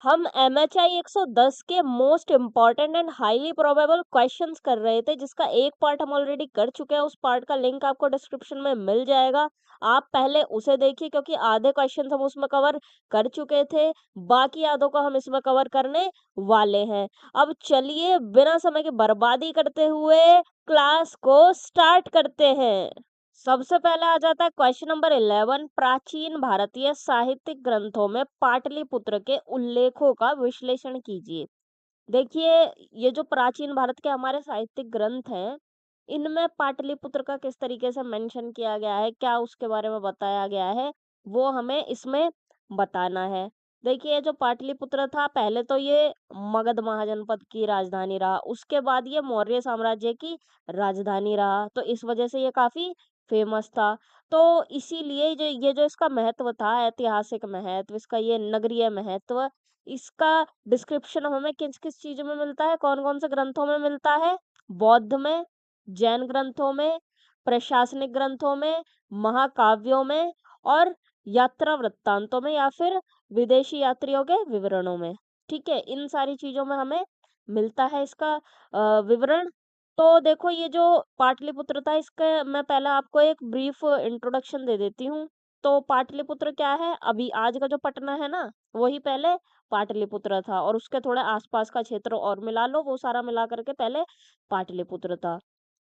हम MHI 110 के most important and highly probable questions कर रहे थे, जिसका एक पार्ट हम ऑलरेडी कर चुके हैं। उस पार्ट का लिंक आपको डिस्क्रिप्शन में मिल जाएगा। आप पहले उसे देखिए, क्योंकि आधे क्वेश्चंस हम उसमें कवर कर चुके थे, बाकी आधों को हम इसमें कवर करने वाले हैं। अब चलिए बिना समय की बर्बादी करते हुए क्लास को स्टार्ट करते हैं। सबसे पहले आ जाता है क्वेश्चन नंबर 11। प्राचीन भारतीय साहित्यिक ग्रंथों में पाटलिपुत्र के उल्लेखों का विश्लेषण कीजिए। देखिए, ये जो प्राचीन भारत के हमारे साहित्यिक ग्रंथ हैं, इनमें पाटलिपुत्र का किस तरीके से मेंशन किया गया है, क्या उसके बारे में बताया गया है, वो हमें इसमें बताना है। देखिए, जो पाटलिपुत्र था, पहले तो ये मगध महाजनपद की राजधानी रहा, उसके बाद ये मौर्य साम्राज्य की राजधानी रहा, तो इस वजह से ये काफी फेमस था। तो इसीलिए जो ये जो इसका महत्व था, ऐतिहासिक महत्व, इसका ये नगरीय महत्व, इसका डिस्क्रिप्शन हमें किस-किस चीज़ों में मिलता है, कौन-कौन से ग्रंथों में मिलता है? बौद्ध में, जैन ग्रंथों में, प्रशासनिक ग्रंथों में, महाकाव्यों में और यात्रा वृत्तांतों में या फिर विदेशी यात्रियों के विवरणों में। ठीक है? इन सारी चीज़ों में हमें मिलता है इसका विवरण। तो देखो, ये जो पाटलिपुत्र था, इसका मैं पहले आपको एक ब्रीफ इंट्रोडक्शन दे देती हूँ। तो पाटलिपुत्र क्या है? अभी आज का जो पटना है ना, वही पहले पाटलिपुत्र था, और उसके थोड़े आसपास का क्षेत्र और मिला लो, वो सारा मिला करके पहले पाटलिपुत्र था।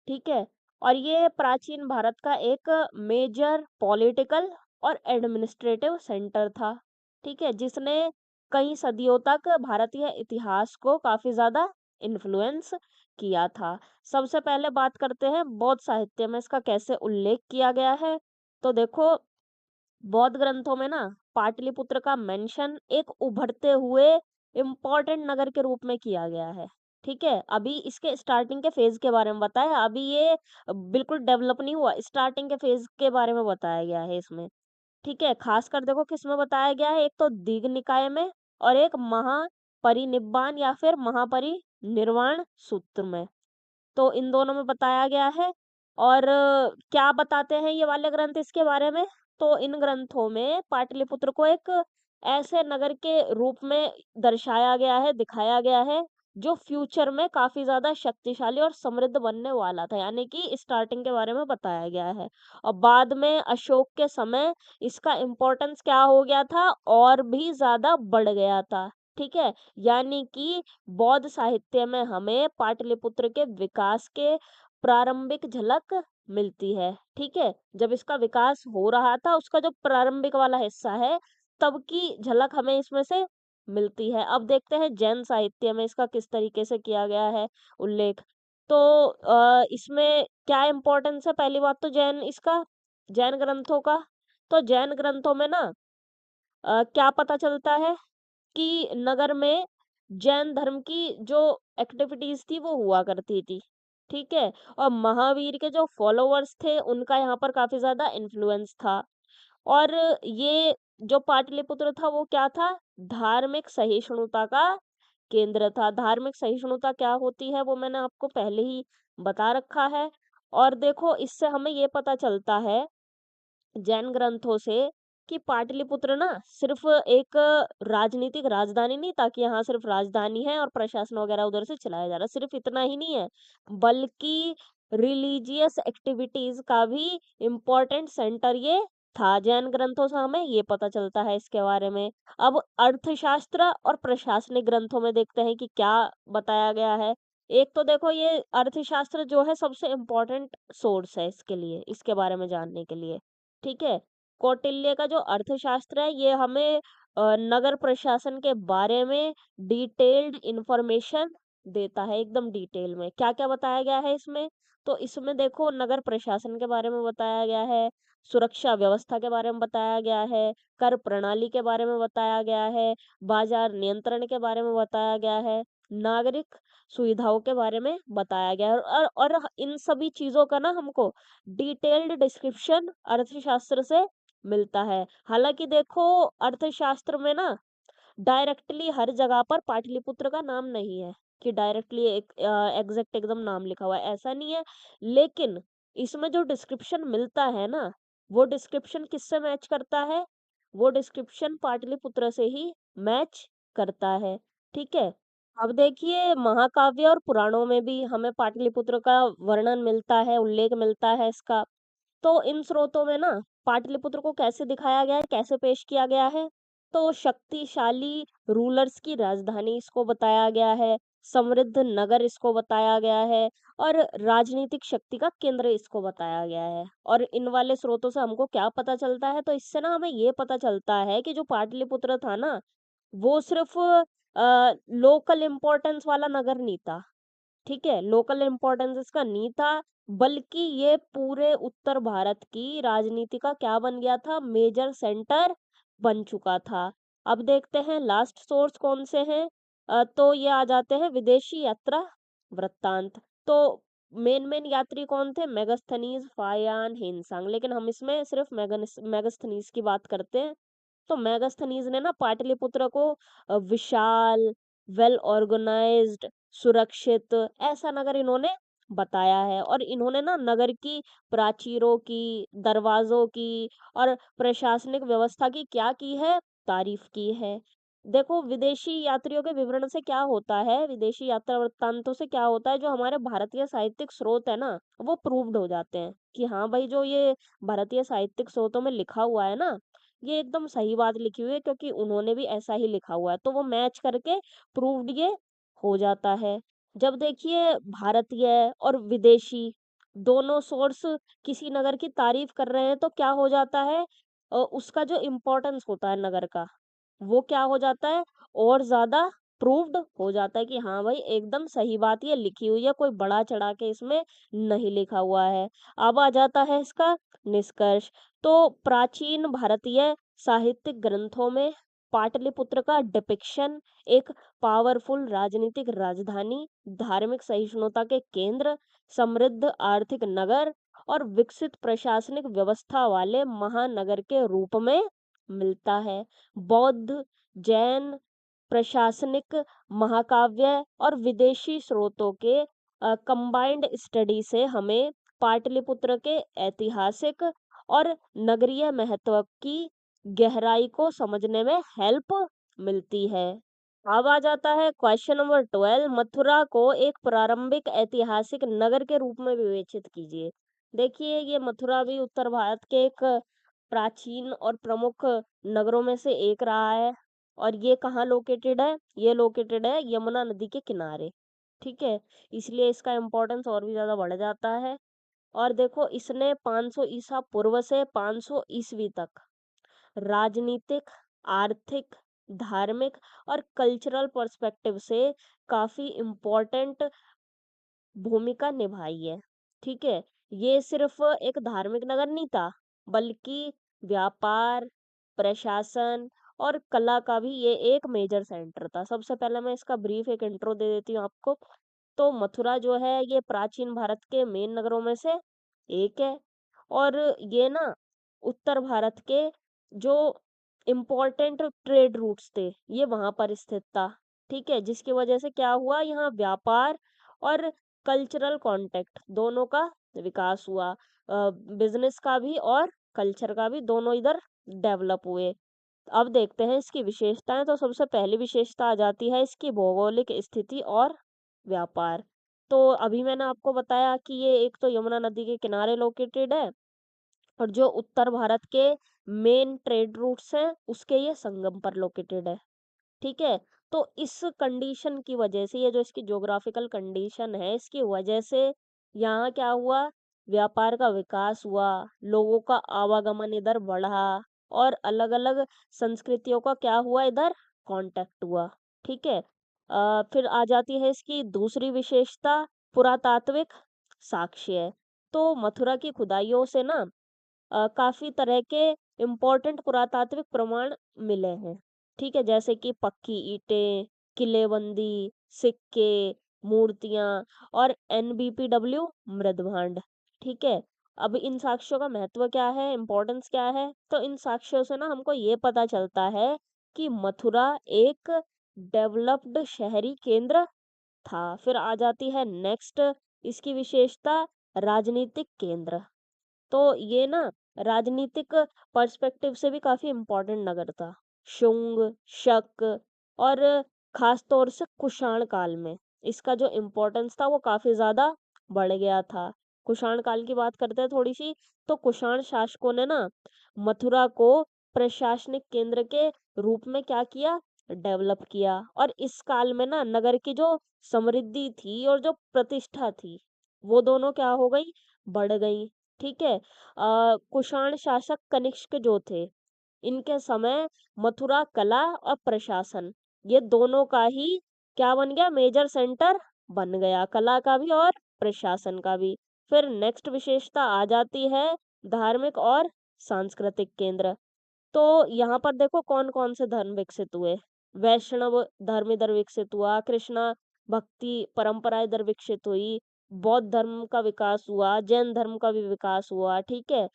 ठीक है? और ये प्राचीन भारत का एक मेजर पॉलिटिकल और एडमिनिस्ट्रेटिव सेंटर था। ठीक है? जिसने कई सदियों तक भारतीय इतिहास को काफी ज्यादा इन्फ्लुएंस किया था। सबसे पहले बात करते हैं बौद्ध साहित्य में इसका कैसे उल्लेख किया गया है। तो देखो, बौद्ध ग्रंथों में ना पाटलिपुत्र का मेंशन एक उभरते हुए इम्पोर्टेंट नगर के रूप में किया गया है। ठीक है? अभी इसके स्टार्टिंग के फेज के बारे में बताया, अभी ये बिल्कुल डेवलप नहीं हुआ, स्टार्टिंग के फेज के बारे में बताया गया है इसमें। ठीक है? खासकर देखो किस में बताया गया है, एक तो दीघ निकाय में और एक महापरिनिब्बाण या फिर महापरिनिर्वाण सूत्र में। तो इन दोनों में बताया गया है। और क्या बताते हैं ये वाले ग्रंथ इसके बारे में? तो इन ग्रंथों में पाटलिपुत्र को एक ऐसे नगर के रूप में दर्शाया गया है, दिखाया गया है, जो फ्यूचर में काफी ज्यादा शक्तिशाली और समृद्ध बनने वाला था, यानी कि स्टार्टिंग के बारे में बताया गया है। और बाद में अशोक के समय इसका इम्पोर्टेंस क्या हो गया था, और भी ज्यादा बढ़ गया था। ठीक है? यानी कि बौद्ध साहित्य में हमें पाटलिपुत्र के विकास के प्रारंभिक झलक मिलती है। ठीक है? जब इसका विकास हो रहा था, उसका जो प्रारंभिक वाला हिस्सा है, तब की झलक हमें इसमें से मिलती है। अब देखते हैं जैन साहित्य में इसका किस तरीके से किया गया है उल्लेख। तो इसमें क्या इम्पोर्टेंस है? पहली बात तो जैन ग्रंथों का। तो जैन ग्रंथों में ना क्या पता चलता है कि नगर में जैन धर्म की जो एक्टिविटीज थी वो हुआ करती थी। ठीक है? और महावीर के जो फॉलोअर्स थे, उनका यहाँ पर काफी ज्यादा इन्फ्लुएंस था। और ये जो पाटलिपुत्र था वो क्या था? धार्मिक सहिष्णुता का केंद्र था। धार्मिक सहिष्णुता क्या होती है वो मैंने आपको पहले ही बता रखा है। और देखो, इससे हमें ये पता चलता है जैन ग्रंथों से कि पाटलिपुत्र ना सिर्फ एक राजनीतिक राजधानी नहीं था कि यहाँ सिर्फ राजधानी है और प्रशासन वगैरह उधर से चलाया जा रहा है, सिर्फ इतना ही नहीं है, बल्कि रिलीजियस एक्टिविटीज का भी इम्पोर्टेंट सेंटर ये था। जैन ग्रंथों से हमें ये पता चलता है इसके बारे में। अब अर्थशास्त्र और प्रशासनिक ग्रंथों में देखते हैं कि क्या बताया गया है। एक तो देखो, ये अर्थशास्त्र जो है सबसे इम्पोर्टेंट सोर्स है इसके लिए, इसके बारे में जानने के लिए। ठीक है? कौटिल्य का जो अर्थशास्त्र है, ये हमें नगर प्रशासन के बारे में डिटेल्ड इंफॉर्मेशन देता है, एकदम डिटेल में। क्या-क्या बताया गया है इसमें? तो इसमें देखो, नगर प्रशासन के बारे में बताया गया है, सुरक्षा व्यवस्था के बारे में बताया गया है, कर प्रणाली के बारे में बताया गया है, बाजार नियंत्रण के बारे में बताया गया है, नागरिक सुविधाओं के बारे में बताया गया है। और इन सभी चीजों का ना हमको डिटेल्ड डिस्क्रिप्शन अर्थशास्त्र से मिलता है। हालांकि देखो, अर्थशास्त्र में ना डायरेक्टली हर जगह पर पाटलिपुत्र का नाम नहीं है कि डायरेक्टली एक एग्जैक्ट एकदम नाम लिखा हुआ है, ऐसा नहीं है। लेकिन इसमें जो डिस्क्रिप्शन मिलता है ना, वो डिस्क्रिप्शन किससे मैच करता है? वो डिस्क्रिप्शन पाटलिपुत्र से ही मैच करता है, ठीक है? अब देखिए महाकाव्य और पुराणों में भी हमें पाटलिपुत्र का वर्णन मिलता है, उल्लेख मिलता है इसका। तो इन स्रोतों में ना पाटलिपुत्र को कैसे दिखाया गया है, कैसे पेश किया गया है? तो शक्तिशाली रूलर्स की राजधानी इसको बताया गया है, समृद्ध नगर इसको बताया गया है और राजनीतिक शक्ति का केंद्र इसको बताया गया है। और इन वाले स्रोतों से हमको क्या पता चलता है? तो इससे ना हमें ये पता चलता है कि जो पाटलिपुत्र था ना, वो सिर्फ लोकल इम्पोर्टेंस वाला नगर नहीं था। ठीक है? लोकल इम्पोर्टेंस इसका नहीं था, बल्कि ये पूरे उत्तर भारत की राजनीति का क्या बन गया था? मेजर सेंटर बन चुका था। अब देखते हैं लास्ट सोर्स कौन से हैं? तो ये आ जाते हैं विदेशी यात्रा वृत्तांत। तो मेन यात्री कौन थे? मेगास्थनीज, फायान, हिनसांग। लेकिन हम इसमें सिर्फ मेगास्थनीज की बात करते हैं। तो मेगास्थनीज ने ना पाटलिपुत्र को विशाल, वेल ऑर्गेनाइज्ड, सुरक्षित ऐसा नगर इन्होंने बताया है और इन्होंने ना नगर की प्राचीरों की, दरवाजों की और प्रशासनिक व्यवस्था की क्या की है? तारीफ की है। देखो विदेशी यात्रियों के विवरण से क्या होता है, विदेशी यात्रा वृत्तांतों से क्या होता है, जो हमारे भारतीय साहित्यिक स्रोत है ना, वो प्रूव्ड हो जाते हैं कि हाँ भाई जो ये भारतीय साहित्यिक स्रोतों में लिखा हुआ है ना, ये एकदम सही बात लिखी हुई है क्योंकि उन्होंने भी ऐसा ही लिखा हुआ है। तो वो मैच करके प्रूव्ड ये हो जाता है। जब देखिए भारतीय और विदेशी दोनों सोर्स किसी नगर की तारीफ कर रहे हैं तो क्या हो जाता है? उसका जो इम्पोर्टेंस होता है नगर का, वो क्या हो जाता है? और ज़्यादा प्रूव्ड हो जाता है कि हाँ भाई एकदम सही बात ये लिखी हुई है, कोई बढ़ा-चढ़ा के इसमें नहीं लिखा हुआ है। अब आ जाता है इसका निष्कर्ष। तो प्राचीन भारतीय साहित्यिक ग्रंथों में पाटलिपुत्र का डिपिक्शन एक पावरफुल राजनीतिक राजधानी, धार्मिक सहिष्णुता के केंद्र, समृद्ध आर्थिक नगर और विकसित प्रशासनिक व्यवस्था वाले महानगर के रूप में मिलता है। बौद्ध, जैन, प्रशासनिक, महाकाव्य और विदेशी स्रोतों के कंबाइंड स्टडी से हमें पाटलिपुत्र के ऐतिहासिक और नगरीय महत्व की गहराई को समझने में हेल्प मिलती है। अब आ जाता है क्वेश्चन नंबर 12, मथुरा को एक प्रारंभिक ऐतिहासिक नगर के रूप में विवेचित कीजिए। देखिए ये मथुरा भी उत्तर भारत के एक प्राचीन और प्रमुख नगरों में से एक रहा है और ये कहाँ लोकेटेड है? ये लोकेटेड है यमुना नदी के किनारे। ठीक है, इसलिए इसका इम्पोर्टेंस और भी ज्यादा बढ़ जाता है। और देखो इसने 500 ईसा पूर्व से 500 ईस्वी तक राजनीतिक, आर्थिक, धार्मिक और कल्चरल पर्सपेक्टिव से काफी इम्पोर्टेंट भूमिका निभाई है। ठीक है, ये सिर्फ एक धार्मिक नगर नहीं था, बल्कि व्यापार, प्रशासन और कला का भी ये एक मेजर सेंटर था। सबसे पहले मैं इसका ब्रीफ एक इंट्रो दे देती हूँ आपको। तो मथुरा जो है ये प्राचीन भारत के मेन नगरों में से एक है और ये ना उत्तर भारत के जो इम्पोर्टेंट ट्रेड रूट्स थे ये वहां पर स्थित था। ठीक है, जिसकी वजह से क्या हुआ, यहाँ व्यापार और कल्चरल कांटेक्ट दोनों का विकास हुआ। बिजनेस का भी और कल्चर का भी दोनों इधर डेवलप हुए। अब देखते हैं इसकी विशेषताएं। तो सबसे पहली विशेषता आ जाती है इसकी भौगोलिक स्थिति और व्यापार। तो अभी मैंने आपको बताया कि ये एक तो यमुना नदी के किनारे लोकेटेड है और जो उत्तर भारत के मेन ट्रेड रूट्स हैं उसके ये संगम पर लोकेटेड है। ठीक है, तो इस कंडीशन की वजह से, ये जो इसकी ज्योग्राफिकल कंडीशन है इसकी वजह से यहाँ क्या हुआ, व्यापार का विकास हुआ, लोगों का आवागमन इधर बढ़ा और अलग अलग संस्कृतियों का क्या हुआ, इधर कांटेक्ट हुआ। ठीक है, फिर आ जाती है इसकी दूसरी विशेषता, पुरातात्विक साक्ष्य। तो मथुरा की खुदाइयों से ना काफी तरह के इम्पोर्टेंट पुरातात्विक प्रमाण मिले हैं। ठीक है, जैसे कि पक्की ईंटें, किलेबंदी, सिक्के, मूर्तियां और एनबीपीडब्ल्यू मृदभांड। ठीक है, अब इन साक्ष्यों का महत्व क्या है, इम्पोर्टेंस क्या है? तो इन साक्ष्यों से ना हमको ये पता चलता है कि मथुरा एक डेवलप्ड शहरी केंद्र था। फिर आ जाती है नेक्स्ट इसकी विशेषता, राजनीतिक केंद्र। तो ये ना राजनीतिक पर्सपेक्टिव से भी काफी इम्पोर्टेंट नगर था। शुंग, शक और खास तौर से कुषाण काल में इसका जो इम्पोर्टेंस था वो काफी ज्यादा बढ़ गया था। कुषाण काल की बात करते हैं थोड़ी सी, तो कुषाण शासकों ने ना मथुरा को प्रशासनिक केंद्र के रूप में क्या किया, डेवलप किया। और इस काल में ना नगर की जो समृद्धि थी और जो प्रतिष्ठा थी वो दोनों क्या हो गई, बढ़ गई। ठीक है। कुषाण शासक कनिष्क जो थे, इनके समय मथुरा कला और प्रशासन ये दोनों का ही क्या बन गया, मेजर सेंटर बन गया, कला का भी और प्रशासन का भी। फिर नेक्स्ट विशेषता आ जाती है धार्मिक और सांस्कृतिक केंद्र। तो यहाँ पर देखो कौन कौन से धर्म विकसित हुए। वैष्णव धर्म इधर विकसित हुआ, कृष्णा भक्ति परंपरा इधर विकसित हुई, बौद्ध धर्म का विकास हुआ, जैन धर्म का भी विकास हुआ। ठीक है।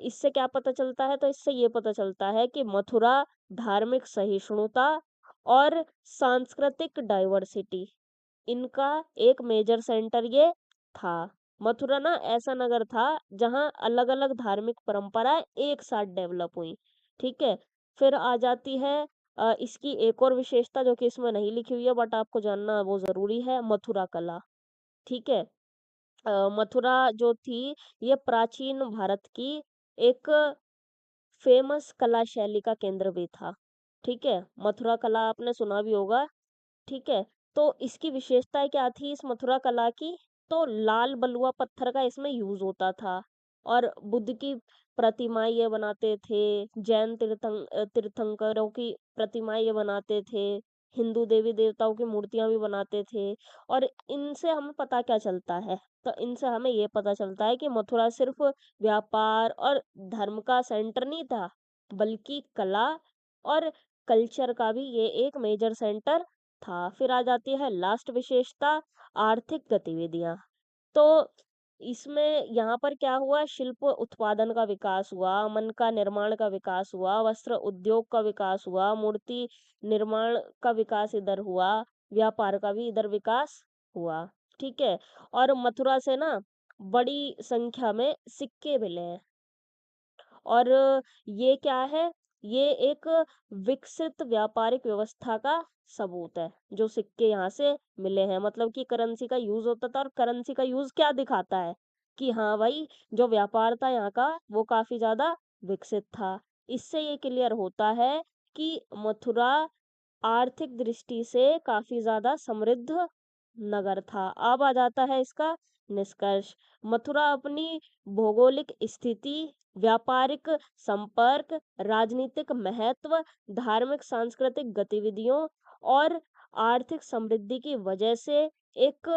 इससे क्या पता चलता है, तो इससे ये पता चलता है कि मथुरा धार्मिक सहिष्णुता और सांस्कृतिक डाइवर्सिटी इनका एक मेजर सेंटर ये था। मथुरा ना ऐसा नगर था जहाँ अलग अलग धार्मिक परंपराएं एक साथ डेवलप हुई। ठीक है। फिर आ जाती है इसकी एक और विशेषता जो कि इसमें नहीं लिखी हुई है बट आपको जानना वो जरूरी है, मथुरा कला। ठीक है। मथुरा जो थी ये प्राचीन भारत की एक फेमस कला शैली का केंद्र भी था। ठीक है। मथुरा कला आपने सुना भी होगा। ठीक है। तो इसकी विशेषताएं क्या थी इस मथुरा कला की, तो लाल बलुआ पत्थर का इसमें यूज होता था। और बुद्ध की प्रतिमाएं ये बनाते थे, जैन तीर्थंकरों की प्रतिमाएं ये बनाते थे, हिंदू देवी देवताओं की मूर्तियां भी बनाते थे। और इनसे हमें पता क्या चलता है, तो इनसे हमें ये पता चलता है कि मथुरा सिर्फ व्यापार और धर्म का सेंटर नहीं था, बल्कि कला और कल्चर का भी ये एक मेजर सेंटर था। फिर आ जाती है लास्ट विशेषता, आर्थिक गतिविधियां। तो इसमें यहाँ पर क्या हुआ, शिल्प उत्पादन का विकास हुआ, मन का निर्माण का विकास हुआ, वस्त्र उद्योग का विकास हुआ, मूर्ति निर्माण का विकास इधर हुआ, व्यापार का भी इधर विकास हुआ। ठीक है। और मथुरा से ना बड़ी संख्या में सिक्के मिले हैं। और ये क्या है, ये एक विकसित व्यापारिक व्यवस्था का सबूत है। जो सिक्के यहाँ से मिले हैं मतलब कि करेंसी का यूज होता था, और करेंसी का यूज क्या दिखाता है कि हाँ भाई जो व्यापार था यहाँ का वो काफी ज्यादा विकसित था। इससे ये क्लियर होता है कि मथुरा आर्थिक दृष्टि से काफी ज्यादा समृद्ध नगर था। अब आ जाता है इसका निष्कर्ष। मथुरा अपनी भौगोलिक स्थिति, व्यापारिक संपर्क, राजनीतिक महत्व, धार्मिक सांस्कृतिक गतिविधियों और आर्थिक समृद्धि की वजह से एक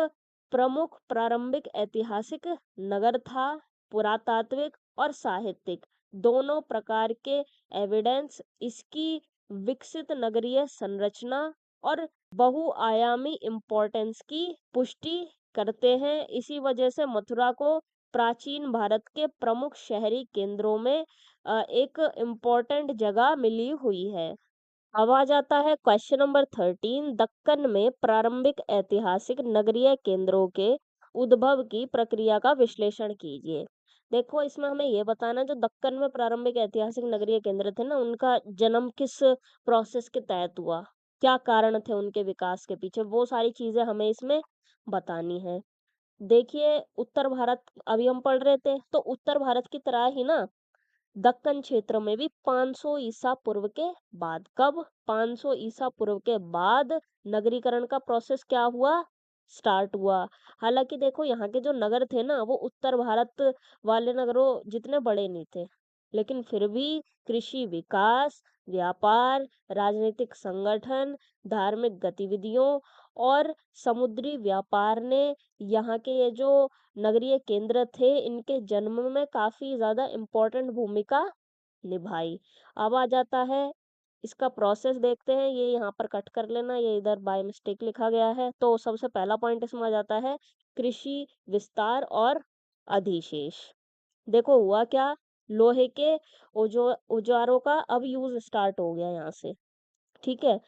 प्रमुख प्रारंभिक ऐतिहासिक नगर था। पुरातात्विक और साहित्यिक दोनों प्रकार के एविडेंस इसकी विकसित नगरीय संरचना और बहुआयामी इम्पोर्टेंस की पुष्टि करते हैं। इसी वजह से मथुरा को प्राचीन भारत के प्रमुख शहरी केंद्रों में एक इम्पोर्टेंट जगह मिली हुई है। अब आ जाता है क्वेश्चन नंबर 13, दक्कन में प्रारंभिक ऐतिहासिक नगरीय केंद्रों के उद्भव की प्रक्रिया का विश्लेषण कीजिए। देखो इसमें हमें ये बताना है जो दक्कन में प्रारंभिक ऐतिहासिक नगरीय केंद्र थे ना उनका जन्म किस प्रोसेस के तहत हुआ, क्या कारण थे उनके विकास के पीछे, वो सारी चीजें हमें इसमें बतानी है। देखिए उत्तर भारत अभी हम पढ़ रहे थे, तो उत्तर भारत की तरह ही ना दक्कन क्षेत्र में भी 500 ईसा पूर्व के बाद, कब, 500 ईसा पूर्व के बाद नगरीकरण का प्रोसेस क्या हुआ, स्टार्ट हुआ। हालांकि देखो यहाँ के जो नगर थे ना वो उत्तर भारत वाले नगरों जितने बड़े नहीं थे, लेकिन फिर भी कृषि विकास, व्यापार, राजनीतिक संगठन, धार्मिक गतिविधियों और समुद्री व्यापार ने यहाँ के ये जो नगरीय केंद्र थे इनके जन्म में काफी ज्यादा इम्पोर्टेंट भूमिका निभाई। अब आ जाता है इसका प्रोसेस देखते हैं, ये यहाँ पर कट कर लेना, ये इधर बाय मिस्टेक लिखा गया है। तो सबसे पहला पॉइंट इसमें आ जाता है कृषि विस्तार और अधिशेष। देखो हुआ क्या, लोहे के औजारों का अब यूज स्टार्ट हो गया यहाँ से। ठीक है।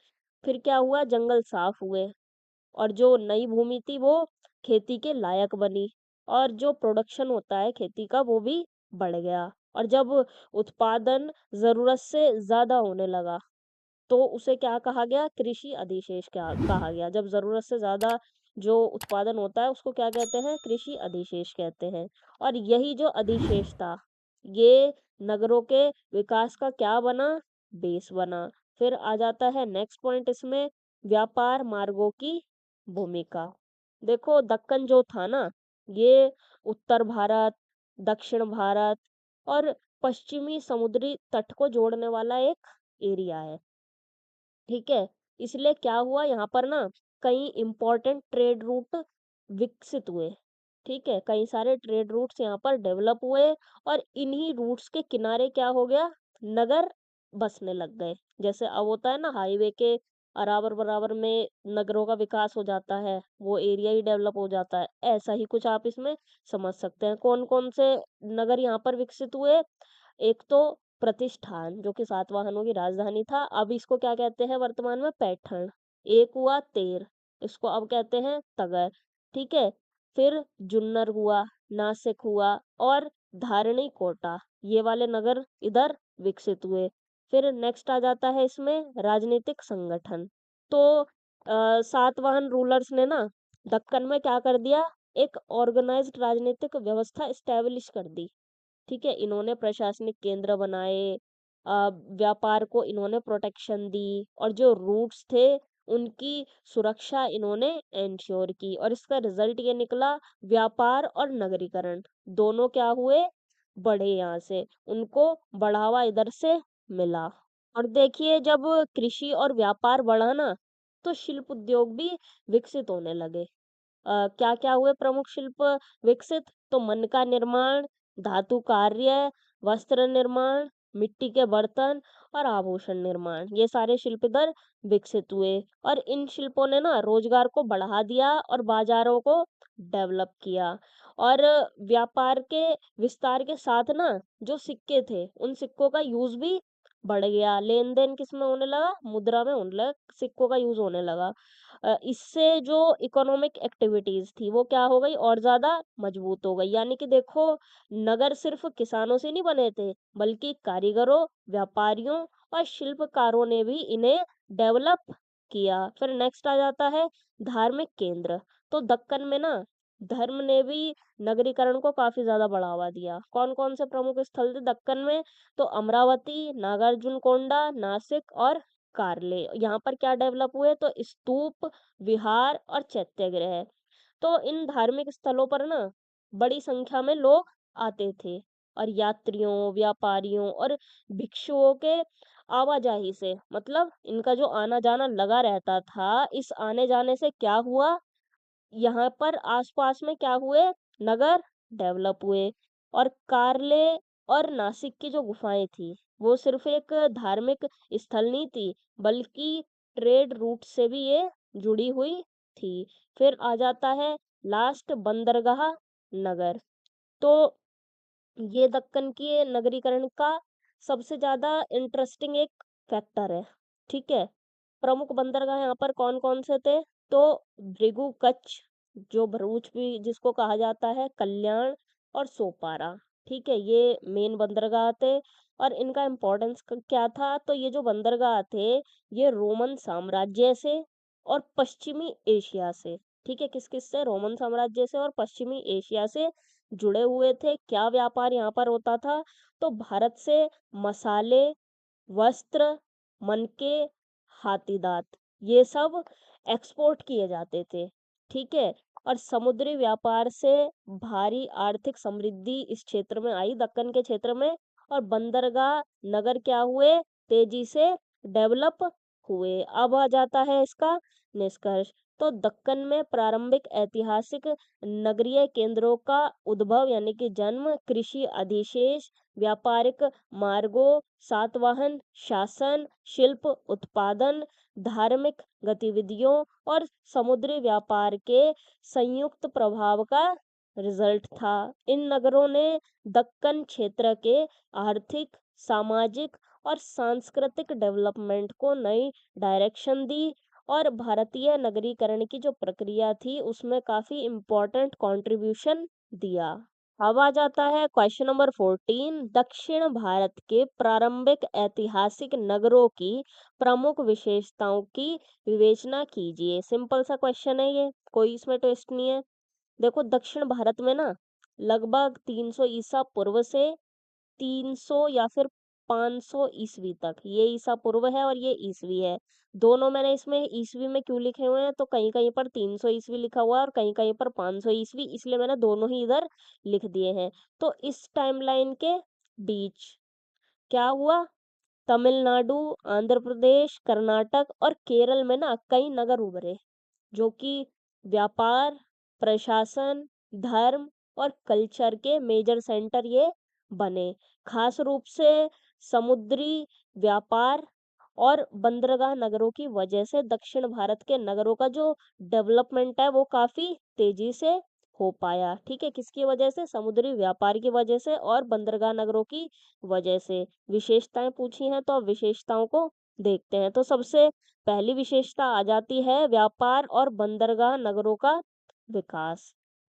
फिर क्या हुआ, जंगल साफ हुए और जो नई भूमि थी वो खेती के लायक बनी, और जो प्रोडक्शन होता है खेती का वो भी बढ़ गया। और जब उत्पादन जरूरत से ज्यादा होने लगा, तो उसे क्या कहा गया? कृषि अधिशेष क्या कहा गया। जब ज़रूरत से ज़्यादा जो उत्पादन होता है उसको क्या कहते हैं? कृषि अधिशेष कहते हैं। और यही जो अधिशेष था, ये नगरों के विकास का क्या बना? बेस बना। फिर आ जाता है नेक्स्ट पॉइंट इसमें, व्यापार मार्गों की भूमिका। देखो दक्कन जो था ना, ये उत्तर भारत, दक्षिण भारत और पश्चिमी समुद्री तट को जोड़ने वाला एक एरिया है। ठीक है? इसलिए क्या हुआ यहाँ पर ना, कई इम्पोर्टेंट ट्रेड रूट विकसित हुए। ठीक है? कई सारे ट्रेड रूट्स यहाँ पर डेवलप हुए और इन्हीं रूट्स के किनारे क्या हो गया? नगर बसने लग गए। जैसे अब होता है ना हाईवे के बराबर में नगरों का विकास हो जाता है, वो एरिया ही डेवलप हो जाता है। ऐसा ही कुछ आप इसमें समझ सकते हैं। कौन-कौन से नगर यहाँ पर विकसित हुए? एक तो प्रतिष्ठान जो कि सातवाहनों की राजधानी था, अब इसको क्या कहते हैं वर्तमान में? पैठण। एक हुआ तेर, इसको अब कहते हैं तगर। ठीक है? फिर जुन्नर हुआ, नासिक हुआ और धारणी कोटा, ये वाले नगर इधर विकसित हुए। फिर नेक्स्ट आ जाता है इसमें राजनीतिक संगठन। तो सातवाहन रूलर्स ने ना दक्कन में क्या कर दिया? एक ऑर्गेनाइज्ड राजनीतिक व्यवस्था एस्टेब्लिश कर दी। ठीक है? इन्होंने प्रशासनिक केंद्र बनाए, व्यापार को इन्होंने प्रोटेक्शन दी और जो रूट्स थे उनकी सुरक्षा इन्होंने एंश्योर की और इसका रिजल्ट ये निकला, व्यापार और नगरीकरण दोनों क्या हुए? बढ़े यहाँ से, उनको बढ़ावा इधर से मिला। और देखिए जब कृषि और व्यापार बढ़ा ना, तो शिल्प उद्योग भी विकसित होने लगे। क्या-क्या हुए प्रमुख शिल्प विकसित? तो मन का निर्माण, धातु कार्य, वस्त्र निर्माण, मिट्टी के बर्तन और आभूषण निर्माण, ये सारे शिल्प इधर विकसित हुए और इन शिल्पों ने ना रोजगार को बढ़ा दिया और बाजारों को डेवलप किया। और व्यापार के विस्तार के साथ ना जो सिक्के थे, उन सिक्कों का यूज भी बढ़ गया। लेन देन किस में होने लगा? मुद्रा में होने लगा, सिक्कों का यूज होने लगा। इससे जो इकोनॉमिक एक्टिविटीज थी वो क्या हो गई? और ज्यादा मजबूत हो गई। यानी कि देखो, नगर सिर्फ किसानों से नहीं बने थे, बल्कि कारीगरों, व्यापारियों और शिल्पकारों ने भी इन्हें डेवलप किया। फिर नेक्स्ट आ जाता है धार्मिक केंद्र। तो दक्कन में ना धर्म ने भी नगरीकरण को काफी ज्यादा बढ़ावा दिया। कौन कौन से प्रमुख स्थल थे दक्कन में? तो अमरावती, नागार्जुन कोंडा, नासिक और कार्ले। यहाँ पर क्या डेवलप हुए? तो स्तूप, विहार और चैत्य। तो इन धार्मिक स्थलों पर ना बड़ी संख्या में लोग आते थे और यात्रियों, व्यापारियों और भिक्षुओं के आवाजाही से, मतलब इनका जो आना जाना लगा रहता था, इस आने जाने से क्या हुआ? यहाँ पर आसपास में क्या हुए? नगर डेवलप हुए। और कार्ले और नासिक की जो गुफाएं थी, वो सिर्फ एक धार्मिक स्थल नहीं थी, बल्कि ट्रेड रूट से भी ये जुड़ी हुई थी। फिर आ जाता है लास्ट, बंदरगाह नगर। तो ये दक्कन के नगरीकरण का सबसे ज्यादा इंटरेस्टिंग एक फैक्टर है। ठीक है? प्रमुख बंदरगाह यहाँ पर कौन कौन से थे? तो भृगु, कच्छ, जो भरूच भी जिसको कहा जाता है, कल्याण और सोपारा। ठीक है? ये मेन बंदरगाह थे। और इनका इम्पोर्टेंस क्या था? तो ये जो बंदरगाह थे, ये रोमन साम्राज्य से और पश्चिमी एशिया से, ठीक है, किस किस से? रोमन साम्राज्य से और पश्चिमी एशिया से जुड़े हुए थे। क्या व्यापार यहाँ पर होता था? तो भारत से मसाले, वस्त्र, मनके, हाथी दांत, ये सब एक्सपोर्ट किए जाते थे। ठीक है? और समुद्री व्यापार से भारी आर्थिक समृद्धि इस क्षेत्र में आई, दक्कन के क्षेत्र में। और बंदरगाह नगर क्या हुए? तेजी से डेवलप हुए। अब आ जाता है इसका निष्कर्ष। तो दक्कन में प्रारंभिक ऐतिहासिक नगरीय केंद्रों का उद्भव यानी कि जन्म, कृषि अधिशेष, व्यापारिक मार्गों, सातवाहन शासन, शिल्प उत्पादन, धार्मिक गतिविधियों और समुद्री व्यापार के संयुक्त प्रभाव का रिजल्ट था। इन नगरों ने दक्कन क्षेत्र के आर्थिक, सामाजिक और सांस्कृतिक डेवलपमेंट को नई डायरेक्शन दी और भारतीय नगरीकरण की जो प्रक्रिया थी उसमें काफी इम्पोर्टेंट कंट्रीब्यूशन दिया। अब आ जाता है क्वेश्चन नंबर 14। दक्षिण भारत के प्रारंभिक ऐतिहासिक नगरों की प्रमुख विशेषताओं की विवेचना कीजिए। सिंपल सा क्वेश्चन है ये, कोई इसमें ट्विस्ट नहीं है। देखो दक्षिण भारत में ना लगभग 300 ईसा पूर्व से 300 या फिर 500 ईस्वी तक, ये ईसा पूर्व है और ये ईस्वी है। दोनों मैंने इसमें ईस्वी में क्यों लिखे हुए हैं, तो कहीं कहीं पर 300 ईस्वी लिखा हुआ है और कहीं कहीं पर 500 ईस्वी, इसलिए मैंने दोनों ही इधर लिख दिए हैं। तो इस टाइमलाइन के बीच क्या हुआ, तमिलनाडु, आंध्र प्रदेश, कर्नाटक और केरल में ना कई नगर उभरे, जो कि व्यापार, प्रशासन, धर्म और कल्चर के मेजर सेंटर ये बने। खास रूप से समुद्री व्यापार और बंदरगाह नगरों की वजह से दक्षिण भारत के नगरों का जो डेवलपमेंट है वो काफी तेजी से हो पाया। ठीक है, किसकी वजह से, समुद्री व्यापार की वजह से और बंदरगाह नगरों की वजह से। विशेषताएं पूछी हैं तो अब विशेषताओं को देखते हैं। तो सबसे पहली विशेषता आ जाती है व्यापार और बंदरगाह नगरों का विकास।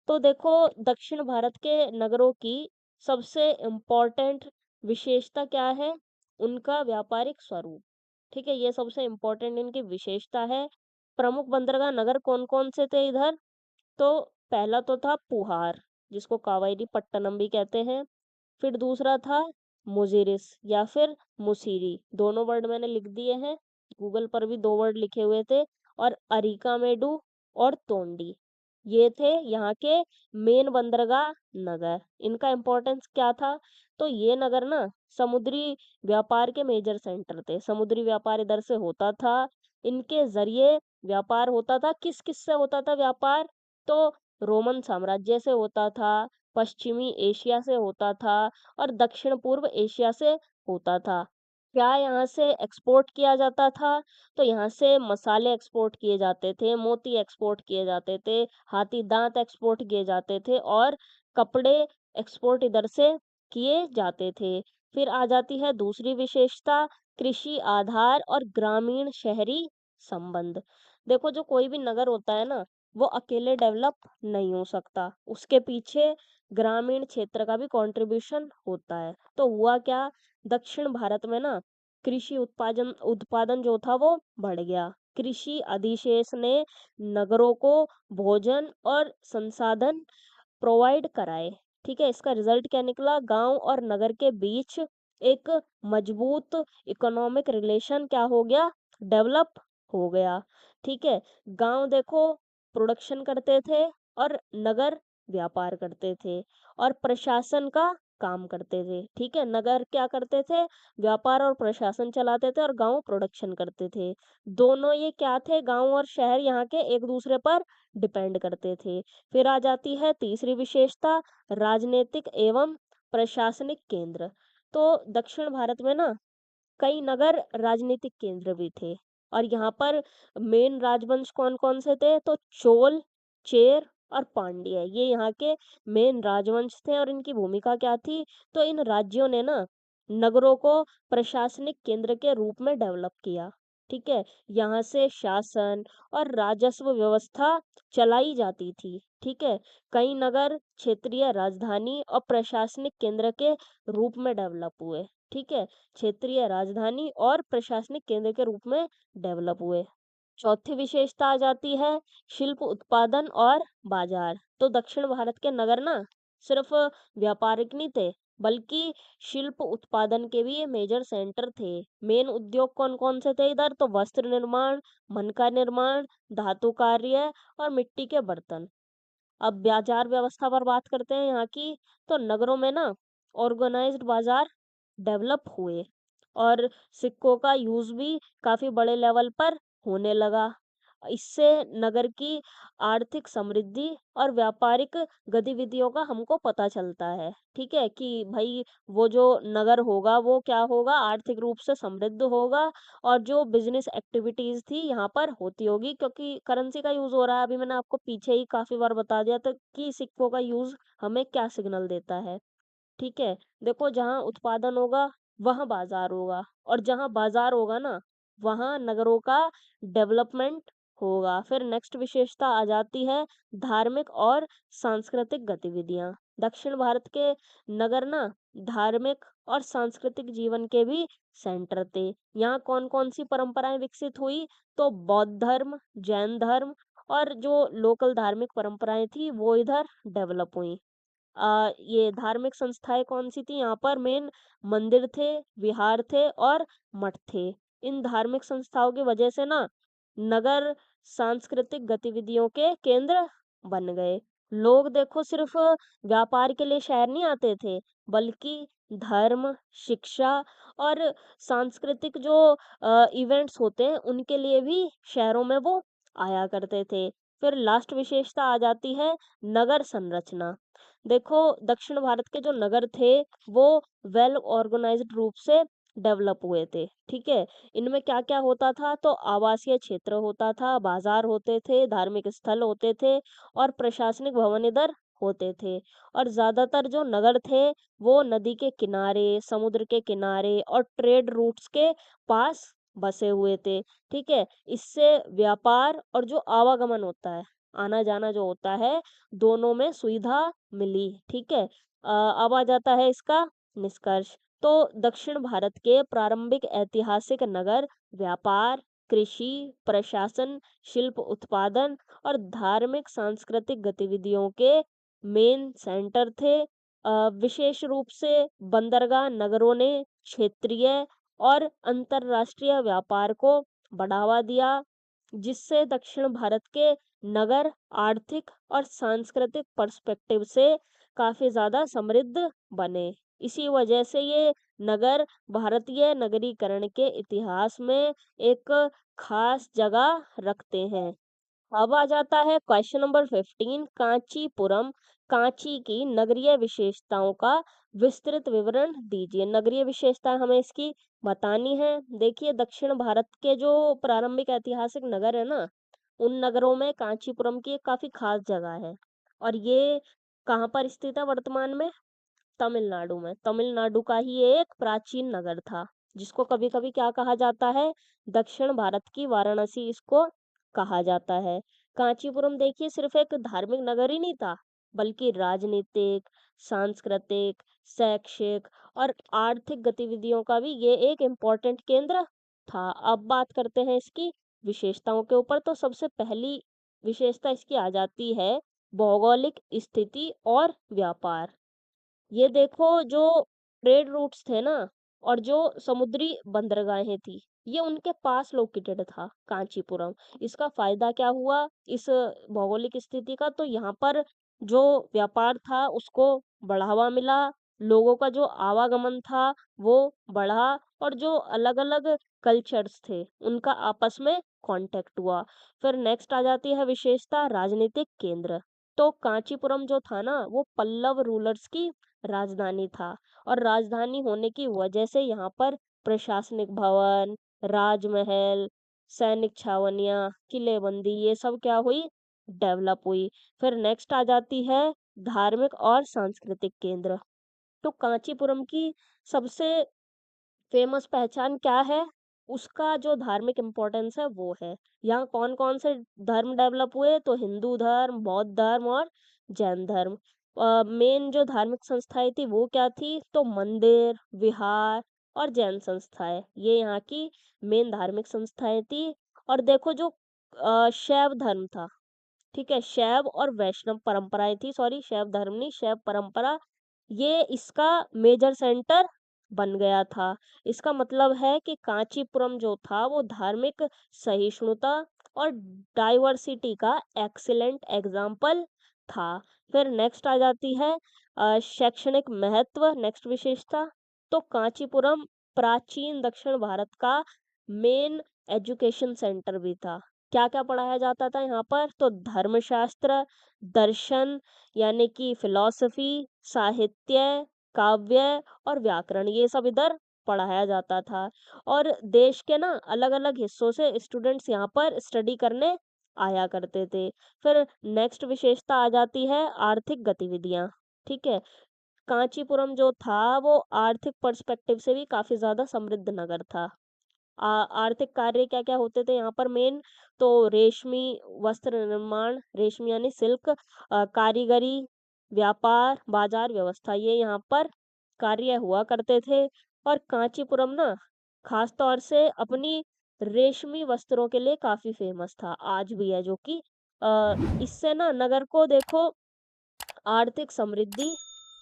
तो देखो दक्षिण भारत के नगरों की सबसे इम्पोर्टेंट विशेषता क्या है, उनका व्यापारिक स्वरूप। ठीक है, ये सबसे इम्पोर्टेंट इनकी विशेषता है। प्रमुख बंदरगाह नगर कौन कौन से थे इधर, तो पहला तो था पुहार, जिसको कावेरी पट्टनम भी कहते हैं। फिर दूसरा था मुजिरिस या फिर मुसीरी, दोनों वर्ड मैंने लिख दिए हैं, गूगल पर भी दो वर्ड लिखे हुए थे। और अरिकामेडु और तोंडी, ये थे यहाँ के मेन बंदरगाह नगर। इनका इम्पोर्टेंस क्या था, तो ये नगर ना समुद्री व्यापार के मेजर सेंटर थे, समुद्री व्यापार इधर से होता था। इनके जरिए व्यापार होता था, किस किस से होता था व्यापार, तो रोमन साम्राज्य से होता था, पश्चिमी एशिया से होता था और दक्षिण पूर्व एशिया से होता था। क्या यहाँ से एक्सपोर्ट किया जाता था, तो यहाँ से मसाले एक्सपोर्ट किए जाते थे, मोती एक्सपोर्ट किए जाते थे, हाथी दांत एक्सपोर्ट किए जाते थे और कपड़े एक्सपोर्ट इधर से किए जाते थे। फिर आ जाती है दूसरी विशेषता, कृषि आधार और ग्रामीण शहरी संबंध। देखो जो कोई भी नगर होता है ना, वो अकेले डेवलप नहीं हो सकता, उसके पीछे ग्रामीण क्षेत्र का भी कंट्रीब्यूशन होता है। तो हुआ क्या, दक्षिण भारत में ना कृषि उत्पादन उत्पादन जो था वो बढ़ गया। कृषि अधिशेष ने नगरों को भोजन और संसाधन प्रोवाइड कराए। ठीक है, इसका रिजल्ट क्या निकला, गांव और नगर के बीच एक मजबूत इकोनॉमिक रिलेशन क्या हो गया, डेवलप हो गया। ठीक है, गांव देखो प्रोडक्शन करते थे और नगर व्यापार करते थे और प्रशासन का काम करते थे। ठीक है, नगर क्या करते थे, व्यापार और प्रशासन चलाते थे और गांव प्रोडक्शन करते थे। दोनों ये क्या थे, गांव और शहर यहाँ के एक दूसरे पर डिपेंड करते थे। फिर आ जाती है तीसरी विशेषता, राजनीतिक एवं प्रशासनिक केंद्र। तो दक्षिण भारत में ना कई नगर राजनीतिक केंद्र भी थे और यहाँ पर मेन राजवंश कौन कौन से थे, तो चोल, चेर और पांड्य, ये यहाँ के मेन राजवंश थे। और इनकी भूमिका क्या थी, तो इन राज्यों ने ना नगरों को प्रशासनिक केंद्र के रूप में डेवलप किया। ठीक है, यहाँ से शासन और राजस्व व्यवस्था चलाई जाती थी। ठीक है, कई नगर क्षेत्रीय राजधानी और प्रशासनिक केंद्र के रूप में डेवलप हुए। ठीक है, क्षेत्रीय राजधानी और प्रशासनिक केंद्र के रूप में डेवलप हुए। चौथी विशेषता आ जाती है शिल्प उत्पादन और बाजार। तो दक्षिण भारत के नगर ना सिर्फ व्यापारिक नहीं थे, बल्कि शिल्प उत्पादन के भी ये मेजर सेंटर थे। मेन उद्योग कौन कौन से थे इधर, तो वस्त्र निर्माण, मनका निर्माण, धातु कार्य और मिट्टी के बर्तन। अब बाजार व्यवस्था पर बात करते हैं यहाँ की, तो नगरों में ना ऑर्गेनाइज्ड बाजार डेवलप हुए और सिक्कों का यूज भी काफी बड़े लेवल पर होने लगा। इससे नगर की आर्थिक समृद्धि और व्यापारिक गतिविधियों का हमको पता चलता है। ठीक है, कि भाई वो जो नगर होगा वो क्या होगा, आर्थिक रूप से समृद्ध होगा और जो बिजनेस एक्टिविटीज थी यहाँ पर होती होगी, क्योंकि करेंसी का यूज हो रहा है। अभी मैंने आपको पीछे ही काफी बार बता दिया था कि सिक्कों का यूज हमें क्या सिग्नल देता है। ठीक है, देखो जहाँ उत्पादन होगा वहाँ बाजार होगा और जहाँ बाजार होगा ना वहाँ नगरों का डेवलपमेंट होगा। फिर नेक्स्ट विशेषता आ जाती है धार्मिक और सांस्कृतिक गतिविधियां। दक्षिण भारत के नगर ना धार्मिक और सांस्कृतिक जीवन के भी सेंटर थे। यहाँ कौन कौन सी परंपराएं विकसित हुई, तो बौद्ध धर्म, जैन धर्म और जो लोकल धार्मिक परंपराएं थी वो इधर डेवलप हुई। ये धार्मिक संस्थाएं कौन सी थी, यहाँ पर मेन मंदिर थे, विहार थे और मठ थे। इन धार्मिक संस्थाओं की वजह से ना नगर सांस्कृतिक गतिविधियों के केंद्र बन गए। लोग देखो सिर्फ व्यापार के लिए शहर नहीं आते थे, बल्कि धर्म, शिक्षा और सांस्कृतिक जो इवेंट्स होते हैं उनके लिए भी शहरों में वो आया करते थे। फिर लास्ट विशेषता आ जाती है नगर संरचना। देखो दक्षिण भारत के जो नगर थे वो वेल ऑर्गेनाइज्ड रूप से डेवलप हुए थे, ठीक है। इनमें क्या क्या होता था, तो आवासीय क्षेत्र होता था, बाजार होते थे, धार्मिक स्थल होते थे और प्रशासनिक भवन इधर होते थे। और ज्यादातर जो नगर थे वो नदी के किनारे, समुद्र के किनारे और ट्रेड रूट्स के पास बसे हुए थे, ठीक है। इससे व्यापार और जो आवागमन होता है, आना जाना जो होता है, दोनों में सुविधा मिली, ठीक है। अब आ जाता है इसका निष्कर्ष। तो दक्षिण भारत के प्रारंभिक ऐतिहासिक नगर व्यापार, कृषि, प्रशासन, शिल्प उत्पादन और धार्मिक सांस्कृतिक गतिविधियों के मेन सेंटर थे। विशेष रूप से बंदरगाह नगरों ने क्षेत्रीय और अंतरराष्ट्रीय व्यापार को बढ़ावा दिया, जिससे दक्षिण भारत के नगर आर्थिक और सांस्कृतिक पर्सपेक्टिव से काफी ज्यादा समृद्ध बने। इसी वजह से ये नगर भारतीय नगरीकरण के इतिहास में एक खास जगह रखते हैं। अब आ जाता है क्वेश्चन नंबर 15, कांचीपुरम। कांची की नगरीय विशेषताओं का विस्तृत विवरण दीजिए। नगरीय विशेषता हमें इसकी बतानी है। देखिए दक्षिण भारत के जो प्रारंभिक ऐतिहासिक नगर है ना, उन नगरों में कांचीपुरम की एक काफी खास जगह है। और ये कहाँ पर स्थित है वर्तमान में, तमिलनाडु में। तमिलनाडु का ही एक प्राचीन नगर था, जिसको कभी कभी क्या कहा जाता है, दक्षिण भारत की वाराणसी इसको कहा जाता है। कांचीपुरम देखिए सिर्फ एक धार्मिक नगर ही नहीं था, बल्कि राजनीतिक, सांस्कृतिक, शैक्षिक और आर्थिक गतिविधियों का भी ये एक इम्पोर्टेंट केंद्र था। अब बात करते हैं इसकी विशेषताओं के ऊपर। तो सबसे पहली विशेषता इसकी आ जाती है भौगोलिक स्थिति और व्यापार। ये देखो जो ट्रेड रूट्स थे ना और जो समुद्री बंदरगाहें थी, ये उनके पास लोकेटेड था कांचीपुरम। इसका फायदा क्या हुआ इस भौगोलिक स्थिति का, तो यहाँ पर जो व्यापार था उसको बढ़ावा मिला, लोगों का जो आवागमन था वो बढ़ा और जो अलग अलग कल्चर्स थे उनका आपस में कांटेक्ट हुआ। फिर नेक्स्ट आ जाती है विशेषता राजनीतिक केंद्र। तो कांचीपुरम जो था ना वो पल्लव रूलर्स की राजधानी था, और राजधानी होने की वजह से यहाँ पर प्रशासनिक भवन, राजमहल, सैनिक छावनियां, किलेबंदी ये सब क्या हुई, डेवलप हुई। फिर नेक्स्ट आ जाती है धार्मिक और सांस्कृतिक केंद्र। तो कांचीपुरम की सबसे फेमस पहचान क्या है, उसका जो धार्मिक इम्पोर्टेंस है वो है। यहाँ कौन कौन से धर्म डेवलप हुए, तो हिंदू धर्म, बौद्ध धर्म और जैन धर्म। मेन जो धार्मिक संस्थाएं थी वो क्या थी, तो मंदिर, विहार और जैन संस्थाएं, ये यहाँ की मेन धार्मिक संस्थाएं थी। और देखो जो शैव धर्म था, ठीक है, शैव और वैष्णव परंपराएं थी, सॉरी शैव धर्म नहीं, शैव परंपरा, ये इसका मेजर सेंटर बन गया था। इसका मतलब है कि कांचीपुरम जो था वो धार्मिक सहिष्णुता और डाइवर्सिटी का एक्सीलेंट एग्जाम्पल था। फिर नेक्स्ट आ जाती है शैक्षणिक महत्व, नेक्स्ट विशेषता। तो कांचीपुरम प्राचीन दक्षिण भारत का मेन एजुकेशन सेंटर भी था। क्या क्या पढ़ाया जाता था यहाँ पर, तो धर्मशास्त्र, दर्शन यानी कि फिलॉसफी, साहित्य, काव्य और व्याकरण, ये सब इधर पढ़ाया जाता था। और देश के ना अलग अलग हिस्सों से स्टूडेंट्स यहाँ पर स्टडी करने आया करते थे। फिर नेक्स्ट विशेषता आ जाती है आर्थिक गतिविधियां, ठीक है। कांचीपुरम जो था वो आर्थिक पर्सपेक्टिव से भी काफी ज्यादा समृद्ध नगर था। आर्थिक कार्य क्या-क्या होते थे यहाँ पर मेन, तो रेशमी वस्त्र निर्माण, रेशमी यानी सिल्क, कारीगरी, व्यापार, बाजार व्यवस्था, ये यहाँ पर कार्य हुआ करते थे। और कांचीपुरम ना खास तौर से अपनी रेशमी वस्त्रों के लिए काफ़ी फ़ेमस था, आज भी है, जो कि इससे ना नगर को देखो आर्थिक समृद्धि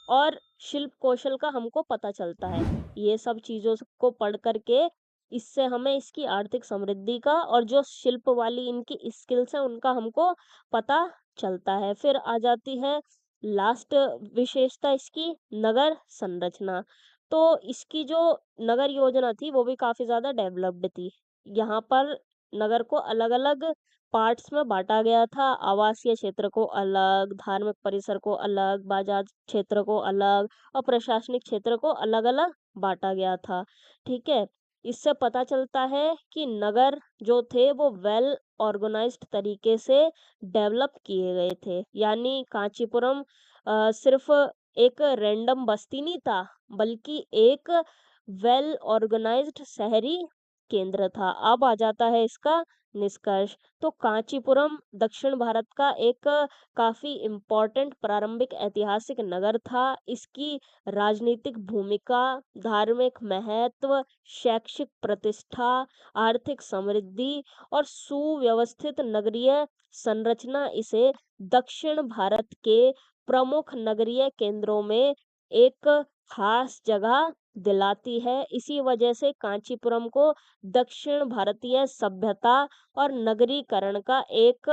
और शिल्प कौशल का हमको पता चलता है। ये सब चीज़ों को पढ़ कर के इससे हमें इसकी आर्थिक समृद्धि का और जो शिल्प वाली इनकी स्किल्स हैं उनका हमको पता चलता है। फिर आ जाती है लास्ट विशेषता इसकी, नगर संरचना। तो इसकी जो नगर योजना थी वो भी काफ़ी ज़्यादा डेवलप्ड थी। यहाँ पर नगर को अलग-अलग पार्ट्स में बाँटा गया था, आवासीय क्षेत्र को अलग, धार्मिक परिसर को अलग, बाज़ार क्षेत्र को अलग और प्रशासनिक क्षेत्र को अलग-अलग बाँटा गया था, ठीक है? इससे पता चलता है कि नगर जो थे वो वेल ऑर्गेनाइज़्ड तरीके से डेवलप किए गए थे। यानी कांचीपुरम सिर्फ़ एक रैंडम बस्ती नहीं था, बल्कि एक वेल ऑर्गेनाइज़्ड शहरी केंद्र था। अब आ जाता है इसका निष्कर्ष। तो कांचीपुरम दक्षिण भारत का एक काफ़ी इम्पोर्टेंट प्रारंभिक ऐतिहासिक नगर था। इसकी राजनीतिक भूमिका, धार्मिक महत्व, शैक्षिक प्रतिष्ठा, आर्थिक समृद्धि और सुव्यवस्थित नगरीय संरचना इसे दक्षिण भारत के प्रमुख नगरीय केंद्रों में एक खास जगह दिलाती है। इसी वजह से कांचीपुरम को दक्षिण भारतीय सभ्यता और नगरीकरण का एक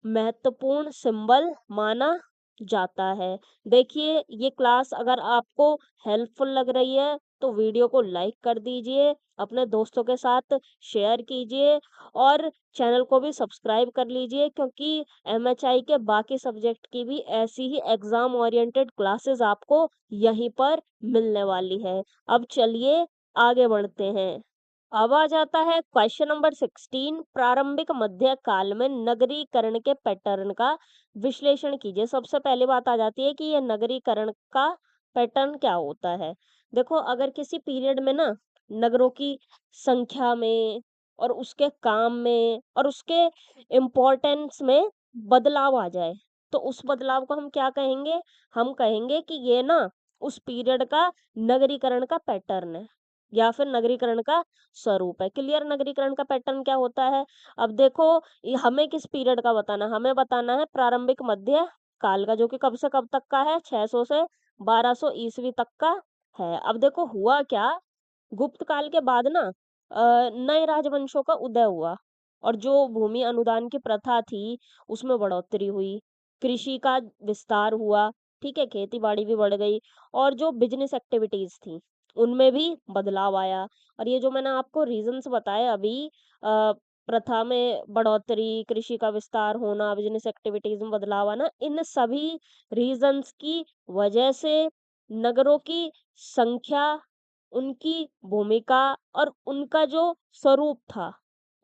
महत्वपूर्ण सिंबल माना जाता है। देखिए, ये क्लास अगर आपको हेल्पफुल लग रही है तो वीडियो को लाइक कर दीजिए, अपने दोस्तों के साथ शेयर कीजिए और चैनल को भी सब्सक्राइब कर लीजिए, क्योंकि एमएचआई के बाकी सब्जेक्ट की भी ऐसी ही एग्जाम ओरिएंटेड क्लासेस आपको यहीं पर मिलने वाली है। अब चलिए आगे बढ़ते हैं। अब आ जाता है क्वेश्चन नंबर 16, प्रारंभिक मध्य काल में नगरीकरण के पैटर्न का विश्लेषण कीजिए। सबसे पहली बात आ जाती है कि ये नगरीकरण का पैटर्न क्या होता है। देखो, अगर किसी पीरियड में ना नगरों की संख्या में और उसके काम में और उसके इम्पोर्टेंस में बदलाव आ जाए, तो उस बदलाव को हम क्या कहेंगे? हम कहेंगे कि ये ना उस पीरियड का नगरीकरण का पैटर्न है या फिर नगरीकरण का स्वरूप है। क्लियर? नगरीकरण का पैटर्न क्या होता है? अब देखो, ये हमें किस पीरियड का बताना है? हमें बताना है प्रारंभिक मध्य काल का, जो कि कब से कब तक का है? 600 से 1200 ईस्वी तक का है। अब देखो हुआ क्या, गुप्त काल के बाद ना नए राजवंशों का उदय हुआ और जो भूमि अनुदान की प्रथा थी उसमें बढ़ोतरी हुई, कृषि का विस्तार हुआ, ठीक है, खेती बाड़ी भी बढ़ गई और जो बिजनेस एक्टिविटीज थी उनमें भी बदलाव आया। और ये जो मैंने आपको रीजंस बताए अभी, प्रथा में बढ़ोतरी, कृषि का विस्तार होना, बिजनेस एक्टिविटीज में बदलाव आना, इन सभी रीजंस की वजह से नगरों की संख्या, उनकी भूमिका और उनका जो स्वरूप था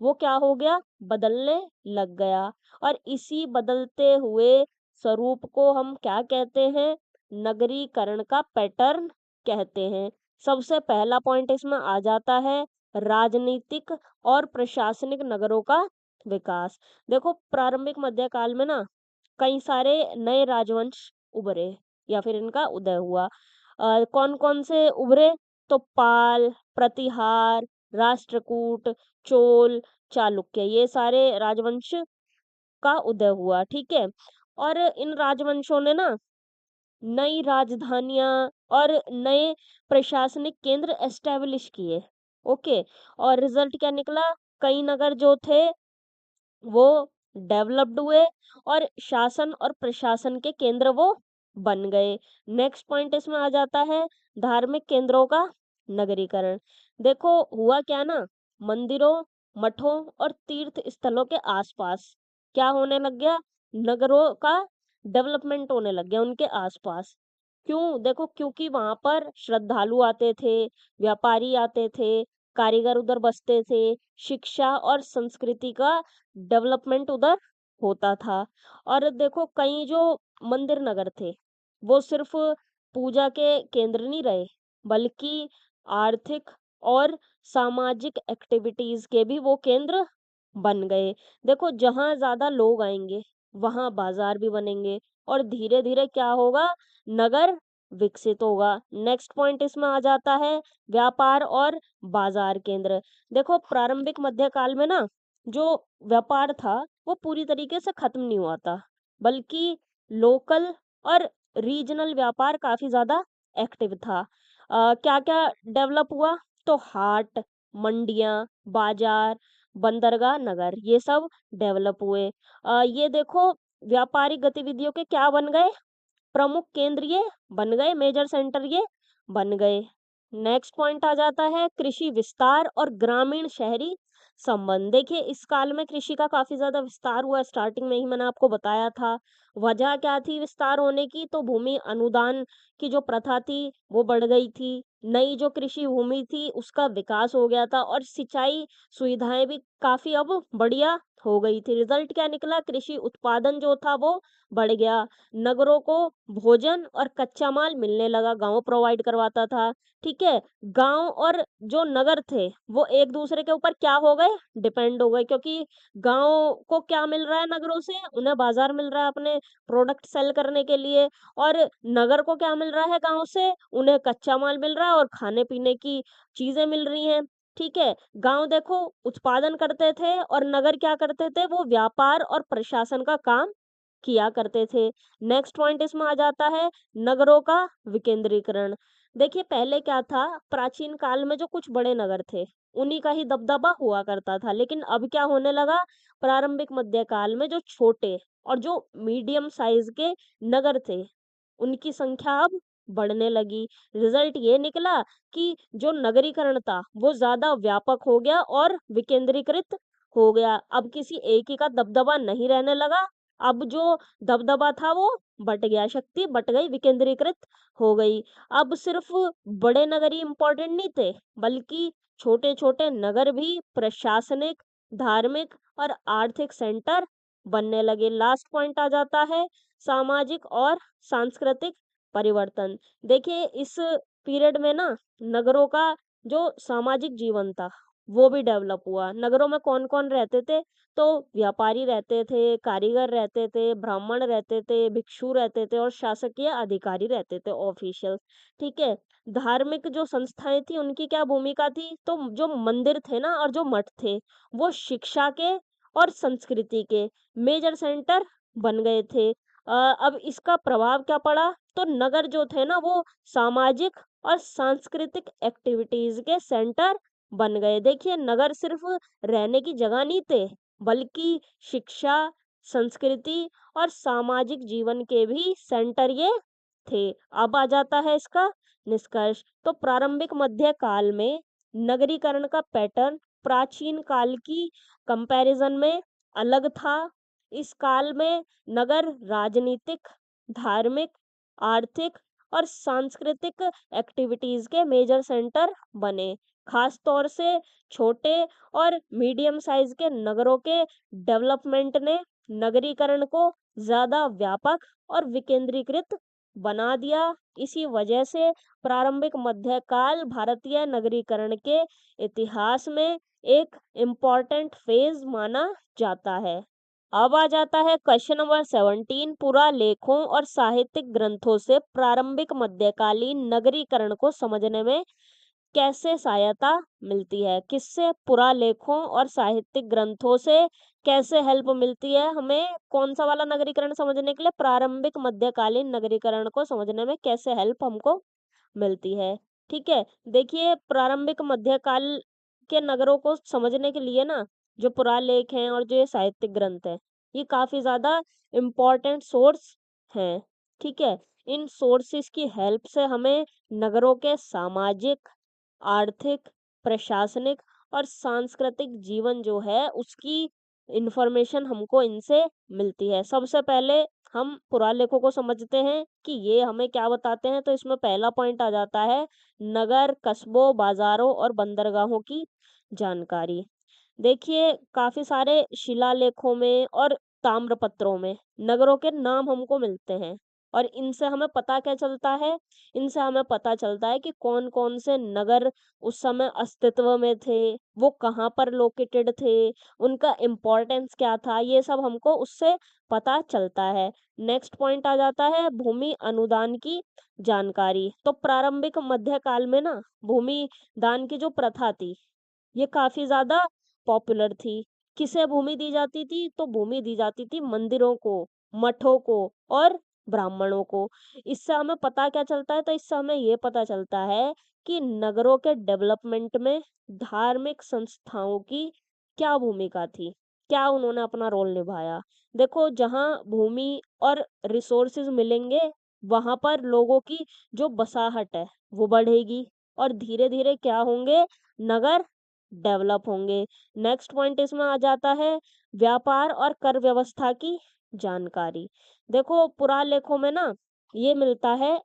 वो क्या हो गया? बदलने लग गया। और इसी बदलते हुए स्वरूप को हम क्या कहते हैं? नगरीकरण का पैटर्न कहते हैं। सबसे पहला पॉइंट इसमें आ जाता है राजनीतिक और प्रशासनिक नगरों का विकास। देखो, प्रारंभिक मध्यकाल में ना कई सारे नए राजवंश उभरे या फिर इनका उदय हुआ। कौन-कौन से उभरे? तो पाल, प्रतिहार, राष्ट्रकूट, चोल, चालुक्य, ये सारे राजवंश का उदय हुआ, ठीक है? और इन राजवंशों ने ना नई राजधानियां और नए प्रशासनिक केंद्र एस्टेब्लिश किए। ओके, और रिजल्ट क्या निकला? कई नगर जो थे वो डेवलप्ड हुए और शासन और प्रशासन के केंद्र वो बन गए। नेक्स्ट पॉइंट इसमें आ जाता है धार्मिक केंद्रों का नगरीकरण। देखो हुआ क्या ना, मंदिरों, मठों और तीर्थ स्थलों के आसपास क्या होने लग गया? नगरों का डेवलपमेंट होने लग गया उनके आसपास। क्यों? देखो, क्योंकि वहां पर श्रद्धालु आते थे, व्यापारी आते थे, कारीगर उधर बसते थे, शिक्षा और संस्कृति का डेवलपमेंट उधर होता था। और देखो, कई जो मंदिर नगर थे वो सिर्फ पूजा के केंद्र नहीं रहे, बल्कि आर्थिक और सामाजिक एक्टिविटीज़ के भी वो केंद्र बन गए। देखो जहाँ ज़्यादा लोग आएँगे, वहाँ बाज़ार भी बनेंगे और धीरे-धीरे क्या होगा, नगर विकसित होगा। नेक्स्ट पॉइंट इसमें आ जाता है व्यापार और बाज़ार केंद्र। देखो प्रारंभिक मध्यकाल में ना, जो व्यापार था, वो पूरी तरीके से खत्म नहीं हुआ था, बल्कि लोकल और रीजनल व्यापार काफ़ी ज़्यादा एक्टिव था। क्या-क्या डेवलप हुआ? तो हाट, मंडियाँ, बाज़ार, बंदरगाह नगर ये सब डेवलप हुए। ये देखो व्यापारिक गतिविधियों के क्या बन गए? प्रमुख केंद्र ये बन गए, मेजर सेंटर ये बन गए। नेक्स्ट पॉइंट आ जाता है कृषि विस्तार और ग्रामीण शहरी संबंध। देखिए इस काल में कृषि का काफी ज्यादा विस्तार हुआ, स्टार्टिंग में ही मैंने आपको बताया था। वजह क्या थी विस्तार होने की? तो भूमि अनुदान की जो प्रथा थी वो बढ़ गई थी। नई जो कृषि भूमि थी उसका विकास हो गया था और सिंचाई सुविधाएं भी काफी अब बढ़िया हो गई थी। रिजल्ट क्या निकला? कृषि उत्पादन जो था वो बढ़ गया। नगरों को भोजन और कच्चा माल मिलने लगा, गाँव प्रोवाइड करवाता था, ठीक है? गाँव और जो नगर थे, वो एक दूसरे के ऊपर क्या हो गए? डिपेंड हो गए, क्योंकि गाँव को क्या मिल रहा है नगरों से? उन्हें बाज़ार मिल रहा है अपने प्रोडक्ट सेल करने के लिए, और नगर को क्या मिल रहा है गाँव से? उन्हें कच्चा माल मिल रहा है और खाने-पीने की चीज़ें मिल रही हैं, ठीक है? गाँव देखो उत्पादन करते थे और नगर क्या करते थे? वो व्यापार और प्रशासन का काम किया करते थे। नेक्स्ट पॉइंट इसमें आ जाता है नगरों का विकेंद्रीकरण। देखिए पहले क्या था, प्राचीन काल में जो कुछ बड़े नगर थे, उन्हीं का ही दबदबा हुआ करता था। लेकिन अब क्या होने लगा, प्रारंभिक मध्यकाल में जो छोटे और जो मीडियम साइज के नगर थे, उनकी संख्या अब बढ़ने लगी। रिजल्ट ये निकला कि जो नगरीकरण था, वो ज़्यादा व्यापक हो गया और विकेंद्रीकृत हो गया। अब किसी एक ही का दबदबा नहीं रहने लगा, अब जो दबदबा था वो बँट गया, शक्ति बँट गई, विकेंद्रीकृत हो गई। अब सिर्फ़ बड़े नगर ही इम्पोर्टेंट नहीं थे, बल्कि छोटे-छोटे नगर भी प्रशासनिक, धार्मिक और आर्थिक सेंटर बनने लगे। लास्ट पॉइंट आ जाता है सामाजिक और सांस्कृतिक परिवर्तन। देखिए इस पीरियड में ना, नगरों का जो सामाजिक जीवन था, वो भी डेवलप हुआ। नगरों में कौन-कौन रहते थे? तो व्यापारी रहते थे, कारीगर रहते थे, ब्राह्मण रहते थे, भिक्षु रहते थे और शासकीय अधिकारी रहते थे, ऑफिशियल, ठीक है? धार्मिक जो संस्थाएँ थी उनकी क्या भूमिका थी? तो जो मंदिर थे ना और जो मठ थे, वो शिक्षा के और संस्कृति के मेजर सेंटर बन गए थे। अब इसका प्रभाव क्या पड़ा? तो नगर जो थे ना वो सामाजिक और सांस्कृतिक एक्टिविटीज़ के सेंटर बन गए। देखिए नगर सिर्फ रहने की जगह नहीं थे, बल्कि शिक्षा, संस्कृति और सामाजिक जीवन के भी सेंटर ये थे। अब आ जाता है इसका निष्कर्ष। तो प्रारंभिक मध्य काल में नगरीकरण का पैटर्न प्राचीन काल की कंपैरिजन में अलग था। इस काल में नगर राजनीतिक, धार्मिक, आर्थिक और सांस्कृतिक एक्टिविटीज के मेजर सेंटर बने। खास तौर से छोटे और मीडियम साइज के नगरों के डेवलपमेंट ने नगरीकरण को ज्यादा व्यापक और विकेंद्रीकृत बना दिया। इसी वजह से प्रारंभिक मध्यकाल भारतीय नगरीकरण के इतिहास में एक इम्पॉर्टेंट फेज माना जाता है। अब आ जाता है क्वेश्चन नंबर 17, पुरालेखों और साहित्यिक ग्रंथों से प्रारंभिक मध्यकालीन नगरीकरण को समझने में कैसे सहायता मिलती है? किससे? पुरालेखों और साहित्यिक ग्रंथों से कैसे हेल्प मिलती है हमें? कौन सा वाला नगरीकरण समझने के लिए? प्रारंभिक मध्यकालीन नगरीकरण को समझने में कैसे हेल्प हमको मिलती है? ठीक है, देखिए प्रारंभिक मध्यकाल के नगरों को समझने के लिए ना, जो पुरालेख हैं और जो ये साहित्यिक ग्रंथ हैं, ये काफी ज्यादा इम्पोर्टेंट सोर्स हैं, ठीक है? इन सोर्सेस की हेल्प से हमें नगरों के सामाजिक, आर्थिक, प्रशासनिक और सांस्कृतिक जीवन जो है उसकी इंफॉर्मेशन हमको इनसे मिलती है। सबसे पहले हम पुरालेखों को समझते हैं कि ये हमें क्या बताते हैं। तो इसमें पहला पॉइंट आ जाता है नगर, कस्बों, बाजारों और बंदरगाहों की जानकारी। देखिए काफी सारे शिलालेखों में और ताम्रपत्रों में नगरों के नाम हमको मिलते हैं और इनसे हमें पता क्या चलता है? इनसे हमें पता चलता है कि कौन-कौन से नगर उस समय अस्तित्व में थे, वो कहाँ पर लोकेटेड थे, उनका इम्पोर्टेंस क्या था, ये सब हमको उससे पता चलता है। नेक्स्ट पॉइंट आ जाता है भूमि अनुदान की जानकारी। तो प्रारंभिक मध्यकाल में ना भूमि दान की जो प्रथा थी, ये काफ़ी ज़्यादा पॉपुलर थी। किसे भूमि दी जाती थी? तो भूमि दी जाती थी मंदिरों को, मठों को और ब्राह्मणों को। इससे हमें पता क्या चलता है? तो इससे हमें ये पता चलता है कि नगरों के डेवलपमेंट में धार्मिक संस्थाओं की क्या भूमिका थी? क्या उन्होंने अपना रोल निभाया? देखो, जहाँ भूमि और रिसोर्सेज़ मिलेंगे, वहाँ पर लोगों की जो बसाहट है, वो बढ़ेगी और धीरे-धीरे क्या होंगे? नगर डेवलप होंगे। नेक्स्ट पॉइंट इसमें आ जाता है व्यापार और कर व्यवस्था की जानकारी। देखो, पुरालेखों में ना ये मिलता है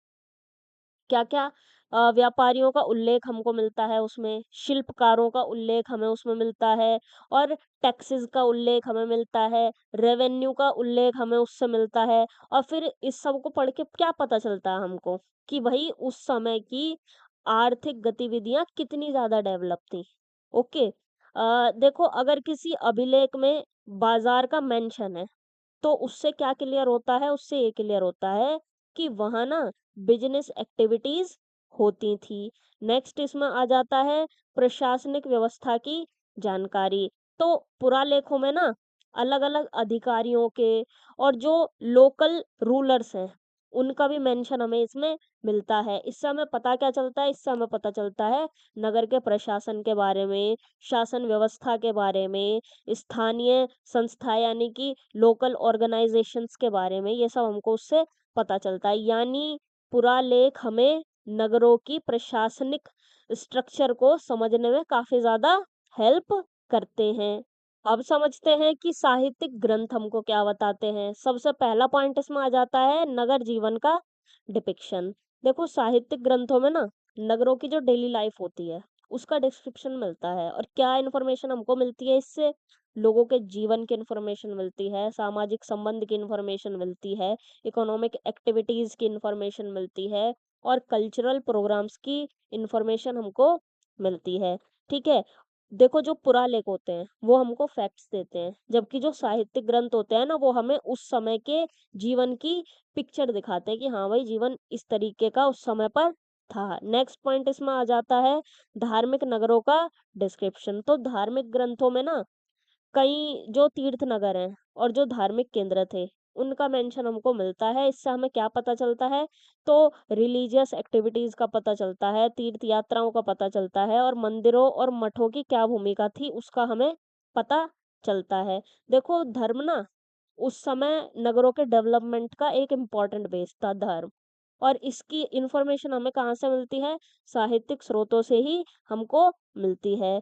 क्या-क्या व्यापारियों का उल्लेख हमको मिलता है उसमें, शिल्पकारों का उल्लेख हमें उसमें मिलता है और टैक्सेस का उल्लेख हमें मिलता है, रेवेन्यू का उल्लेख हमें उससे मिलता है और फिर इस सब को पढ़ के क्या पता चलता है हमको कि भई उस समय की आर्थिक गतिविधियाँ कितनी ज़्यादा डेवलप थी। ओके। देखो, अगर किसी अभिलेख में बाज़ार का मेंशन है, तो उससे क्या क्लियर होता है? उससे ये क्लियर होता है कि वहाँ ना बिज़नेस एक्टिविटीज़ होती थी। नेक्स्ट इसमें आ जाता है प्रशासनिक व्यवस्था की जानकारी। तो पुरालेखों में ना अलग-अलग अधिकारियों के और जो लोकल रूलर्स हैं, उनका भी मेंशन हमें इसमें मिलता है। इससे हमें पता क्या चलता है? इससे हमें पता चलता है नगर के प्रशासन के बारे में, शासन व्यवस्था के बारे में, स्थानीय संस्था यानी कि लोकल ऑर्गेनाइजेशंस के बारे में, ये सब हमको उससे पता चलता है। यानी पुरालेख हमें नगरों की प्रशासनिक स्ट्रक्चर को समझने में काफ़ी ज़्यादा हेल्प करते हैं। अब समझते हैं कि साहित्यिक ग्रंथ हमको क्या बताते हैं। सबसे पहला पॉइंट इसमें आ जाता है नगर जीवन का डिपिक्शन। देखो, साहित्यिक ग्रंथों में ना नगरों की जो डेली लाइफ होती है, उसका डिस्क्रिप्शन मिलता है और क्या इन्फॉर्मेशन हमको मिलती है इससे? लोगों के जीवन की इन्फॉर्मेशन मिलती है, सामाजिक संबंध की इन्फॉर्मेशन मिलती है, इकोनॉमिक एक्टिविटीज़ की इन्फॉर्मेशन मिलती है और कल्चरल प्रोग्राम्स की इन्फॉर्मेशन हमको मिलती है, ठीक है? देखो, जो पुरालेख होते हैं, वो हमको फैक्ट्स देते हैं, जबकि जो साहित्यिक ग्रंथ होते हैं ना, वो हमें उस समय के जीवन की पिक्चर दिखाते हैं कि हाँ भाई, जीवन इस तरीके का उस समय पर था। नेक्स्ट पॉइंट इसमें आ जाता है धार्मिक नगरों का डिस्क्रिप्शन। तो धार्मिक ग्रंथों में ना कई जो तीर्थ नगर हैं और जो धार्मिक केंद्र थे, उनका मेंशन हमको मिलता है। इससे हमें क्या पता चलता है? तो रिलीजियस एक्टिविटीज़ का पता चलता है, तीर्थ यात्राओं का पता चलता है और मंदिरों और मठों की क्या भूमिका थी, उसका हमें पता चलता है। देखो, धर्म ना उस समय नगरों के डेवलपमेंट का एक इम्पोर्टेंट बेस था, धर्म। और इसकी इन्फॉर्मेशन हमें कहाँ से मिलती है? साहित्यिक स्रोतों से ही हमको मिलती है।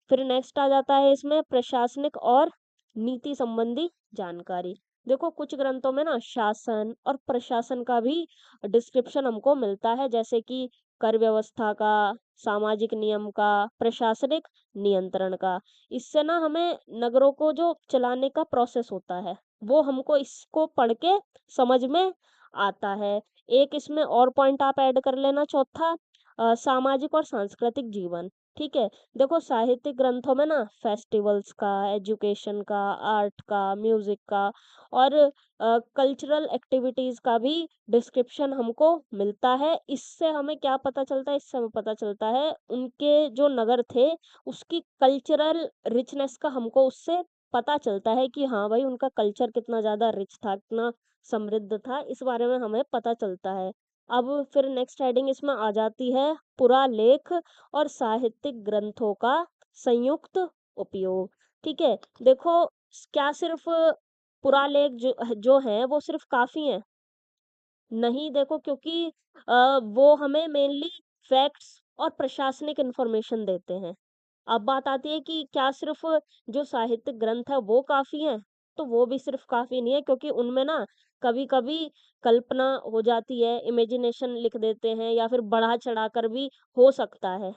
फिर नेक्स्ट आ जाता है इसमें प्रशासनिक और नीति संबंधी जानकारी। देखो, कुछ ग्रंथों में ना शासन और प्रशासन का भी डिस्क्रिप्शन हमको मिलता है, जैसे कि कर व्यवस्था का, सामाजिक नियम का, प्रशासनिक नियंत्रण का। इससे ना हमें नगरों को जो चलाने का प्रोसेस होता है, वो हमको इसको पढ़ के समझ में आता है। एक इसमें और पॉइंट आप ऐड कर लेना, चौथा सामाजिक और सांस्कृतिक जीवन, ठीक है? देखो, साहित्यिक ग्रंथों में ना फेस्टिवल्स का, एजुकेशन का, आर्ट का, म्यूज़िक का और कल्चरल एक्टिविटीज़ का भी डिस्क्रिप्शन हमको मिलता है। इससे हमें क्या पता चलता है? इससे हमें पता चलता है उनके जो नगर थे, उसकी कल्चरल रिचनेस का हमको उससे पता चलता है कि हाँ भाई, उनका कल्चर कितना ज़्यादा रिच था, कितना समृद्ध था, इस बारे में हमें पता चलता है। अब फिर नेक्स्ट हेडिंग इसमें आ जाती है पुरालेख और साहित्यिक ग्रंथों का संयुक्त उपयोग, ठीक है? देखो, क्या सिर्फ पुरालेख जो हैं वो सिर्फ काफ़ी हैं? नहीं, देखो, क्योंकि वो हमें मेनली फैक्ट्स और प्रशासनिक इन्फॉर्मेशन देते हैं। अब बात आती है कि क्या सिर्फ जो साहित्यिक ग्रंथ है वो काफ़ी हैं? तो वो भी सिर्फ काफ़ी नहीं है, क्योंकि उनमें ना कभी-कभी कल्पना हो जाती है, इमेजिनेशन लिख देते हैं या फिर बढ़ा-चढ़ा कर भी हो सकता है।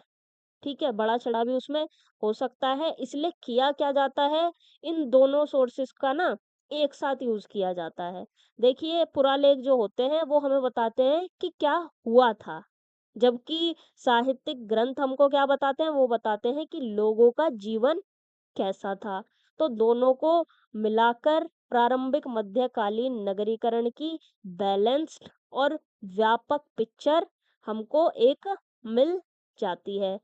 ठीक है? बढ़ा-चढ़ा भी उसमें हो सकता है, इसलिए किया क्या जाता है, इन दोनों सोर्सेज़ का ना एक साथ यूज़ किया जाता है। देखिए पुरालेख जो होते हैं वो हमें बताते हैं कि क्या हुआ था, जबकि साहित्यिक ग्रंथ हमको क्या बताते हैं, वो बताते हैं कि लोगों का जीवन कैसा था। तो दोनों को मिलाकर प्रारंभिक मध्यकालीन नगरीकरण की बैलेंस्ड और व्यापक पिक्चर हमको एक मिल जाती है।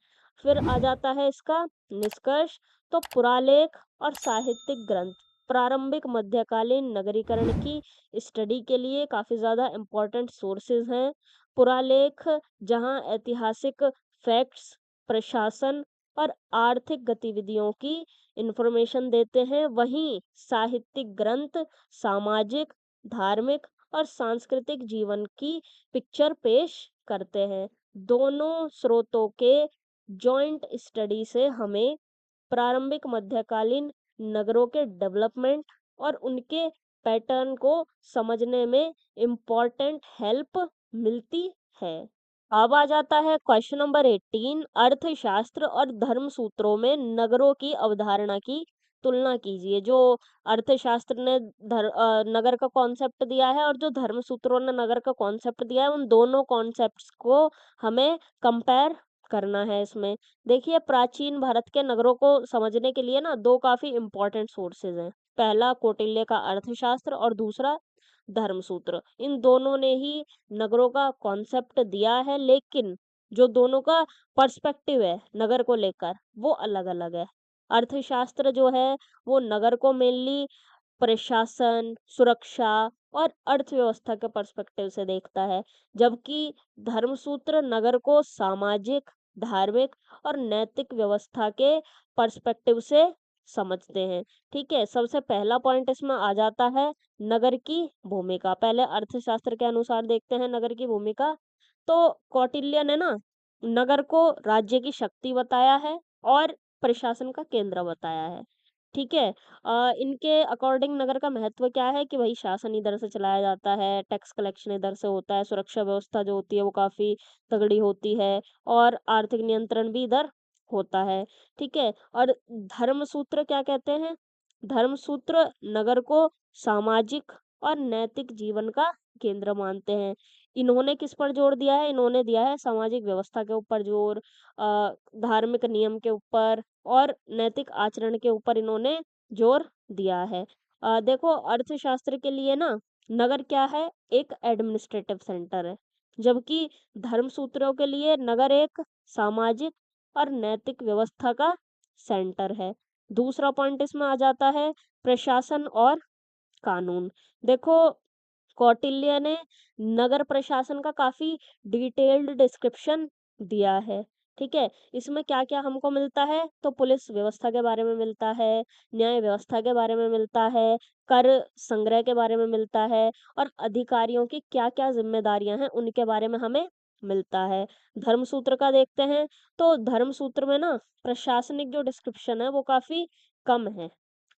फिर आ जाता है इसका निष्कर्ष। तो पुरालेख और साहित्यिक ग्रंथ प्रारंभिक मध्यकालीन नगरीकरण की स्टडी के लिए काफ़ी ज़्यादा इम्पोर्टेंट सोर्सेज़ हैं। पुरालेख जहाँ ऐतिहासिक फैक्ट्स, प्रशासन और आर्थिक गतिविधियों की इन्फॉर्मेशन देते हैं, वहीं साहित्यिक ग्रंथ सामाजिक, धार्मिक और सांस्कृतिक जीवन की पिक्चर पेश करते हैं। दोनों स्रोतों के जॉइंट स्टडी से हमें प्रारंभिक मध्यकालीन नगरों के डेवलपमेंट और उनके पैटर्न को समझने में इम्पोर्टेंट हेल्प मिलती है। अब आ जाता है क्वेश्चन नंबर 18। अर्थशास्त्र और धर्म सूत्रों में नगरों की अवधारणा की तुलना कीजिए। जो अर्थशास्त्र ने नगर का कॉन्सेप्ट दिया है और जो धर्म सूत्रों ने नगर का कॉन्सेप्ट दिया है, उन दोनों कॉन्सेप्ट्स को हमें कंपेयर करना है इसमें। देखिए प्राचीन भारत के नगरों को समझने के लिए ना दो काफी इम्पोर्टेंट सोर्सेज हैं। पहला कौटिल्य का अर्थशास्त्र और दूसरा धर्मसूत्र। इन दोनों ने ही नगरों का कॉन्सेप्ट दिया है, लेकिन जो दोनों का पर्सपेक्टिव है नगर को लेकर वो अलग-अलग है। अर्थशास्त्र जो है वो नगर को मेनली प्रशासन, सुरक्षा और अर्थव्यवस्था के पर्सपेक्टिव से देखता है, जबकि धर्मसूत्र नगर को सामाजिक, धार्मिक और नैतिक व्यवस्था के पर्सपेक्टिव से समझते हैं। ठीक है, सबसे पहला पॉइंट इसमें आ जाता है नगर की भूमिका। पहले अर्थशास्त्र के अनुसार देखते हैं नगर की भूमिका। तो कौटिल्य ने ना नगर को राज्य की शक्ति बताया है और प्रशासन का केंद्र बताया है। ठीक है। इनके अकॉर्डिंग नगर का महत्व क्या है कि भई शासन इधर से चलाया जाता है, टैक्स कलेक्शन इधर से होता है, सुरक्षा व्यवस्था जो होती है वो काफ़ी तगड़ी होती है और आर्थिक नियंत्रण भी इधर होता है। ठीक है। और धर्मसूत्र क्या कहते हैं? धर्मसूत्र नगर को सामाजिक और नैतिक जीवन का केंद्र मानते हैं। इन्होंने किस पर जोर दिया है? इन्होंने दिया है सामाजिक व्यवस्था के ऊपर जोर, धार्मिक नियम के ऊपर और नैतिक आचरण के ऊपर इन्होंने जोर दिया है। देखो अर्थशास्त्र के लिए ना नगर क्या है? एक एडमिनिस्ट्रेटिव सेंटर है, जबकि धर्मसूत्रों के लिए नगर एक सामाजिक और नैतिक व्यवस्था का सेंटर है। दूसरा पॉइंट इसमें आ जाता है प्रशासन और कानून। देखो कौटिल्य ने नगर प्रशासन का काफ़ी डिटेल्ड डिस्क्रिप्शन दिया है, ठीक है? इसमें क्या-क्या हमको मिलता है? तो पुलिस व्यवस्था के बारे में मिलता है, न्याय व्यवस्था के बारे में मिलता है, कर संग्रह के बारे में मिलता है और अधिकारियों की क्या-क्या ज़िम्मेदारियाँ हैं, उनके बारे में हमें मिलता है। धर्मसूत्र का देखते हैं, तो धर्मसूत्र में ना प्रशासनिक जो डिस्क्रिप्शन है, वो काफ़ी कम है,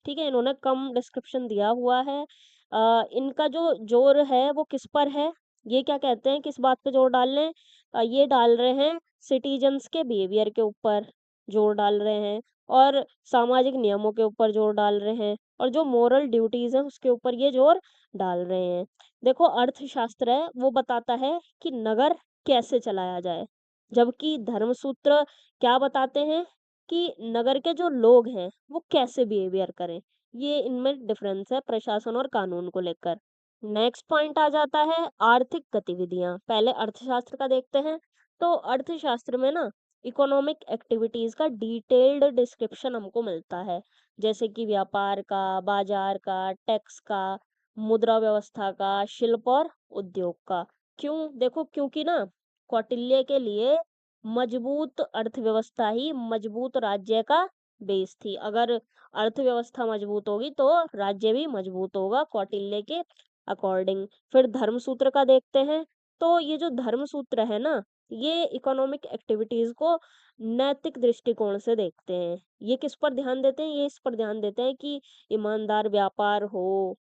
ठीक है? इन्होंने कम डिस्क्रिप्शन दिया हुआ है। इनका जो ज़ोर है वो किस पर है? ये क्या कहते हैं, किस बात पे ज़ोर डाल रहे हैं? ये डाल रहे हैं सिटीज़न्स के बिहेवियर के ऊपर ज़ोर डाल रहे हैं और सामाजिक नियमों के ऊपर ज़ोर डाल रहे हैं और जो मोरल ड्यूटीज़ हैं उसके ऊपर ये ज़ोर डाल रहे हैं। देखो अर्थशास्त्र है वो बताता है कि नगर कैसे चलाया जाए, जबकि धर्मसूत्र क्या बताते हैं कि नगर के जो लोग हैं वो कैसे बिहेवियर करें। ये इनमें डिफरेंस है प्रशासन और कानून को लेकर। नेक्स्ट पॉइंट आ जाता है आर्थिक गतिविधियां। पहले अर्थशास्त्र का देखते हैं। तो अर्थशास्त्र में ना इकोनॉमिक एक्टिविटीज का डिटेल्ड डिस्क्रिप्शन हमको मिलता है, जैसे कि व्यापार का, बाजार का, टैक्स का, मुद्रा व्यवस्था का, शिल्प और उद्योग का। क्यों? देखो क्योंकि ना कौटिल्य के लिए मजबूत अर्थव्यवस्था ही मजबूत राज्य का बेस थी। अगर अर्थव्यवस्था मजबूत होगी तो राज्य भी मजबूत होगा कौटिल्य के अकॉर्डिंग। फिर धर्मसूत्र का देखते हैं। तो ये जो धर्मसूत्र है ना, ये इकोनॉमिक एक्टिविटीज को नैतिक दृष्टिकोण से देखते हैं। ये किस पर ध्यान देते हैं? ये इस पर ध्यान देते हैं कि ईमानदार व्यापार हो,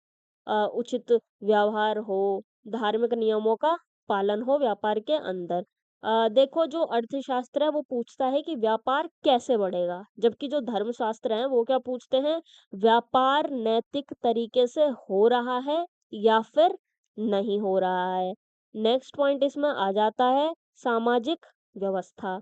उचित व्यवहार हो, धार्मिक नियमों का पालन हो व्यापार के अंदर। देखो जो अर्थशास्त्र है वो पूछता है कि व्यापार कैसे बढ़ेगा, जबकि जो धर्मशास्त्र है वो क्या पूछते हैं, व्यापार नैतिक तरीके से हो रहा है या फिर नहीं हो रहा है। नेक्स्ट पॉइंट इसमें आ जाता है सामाजिक व्यवस्था।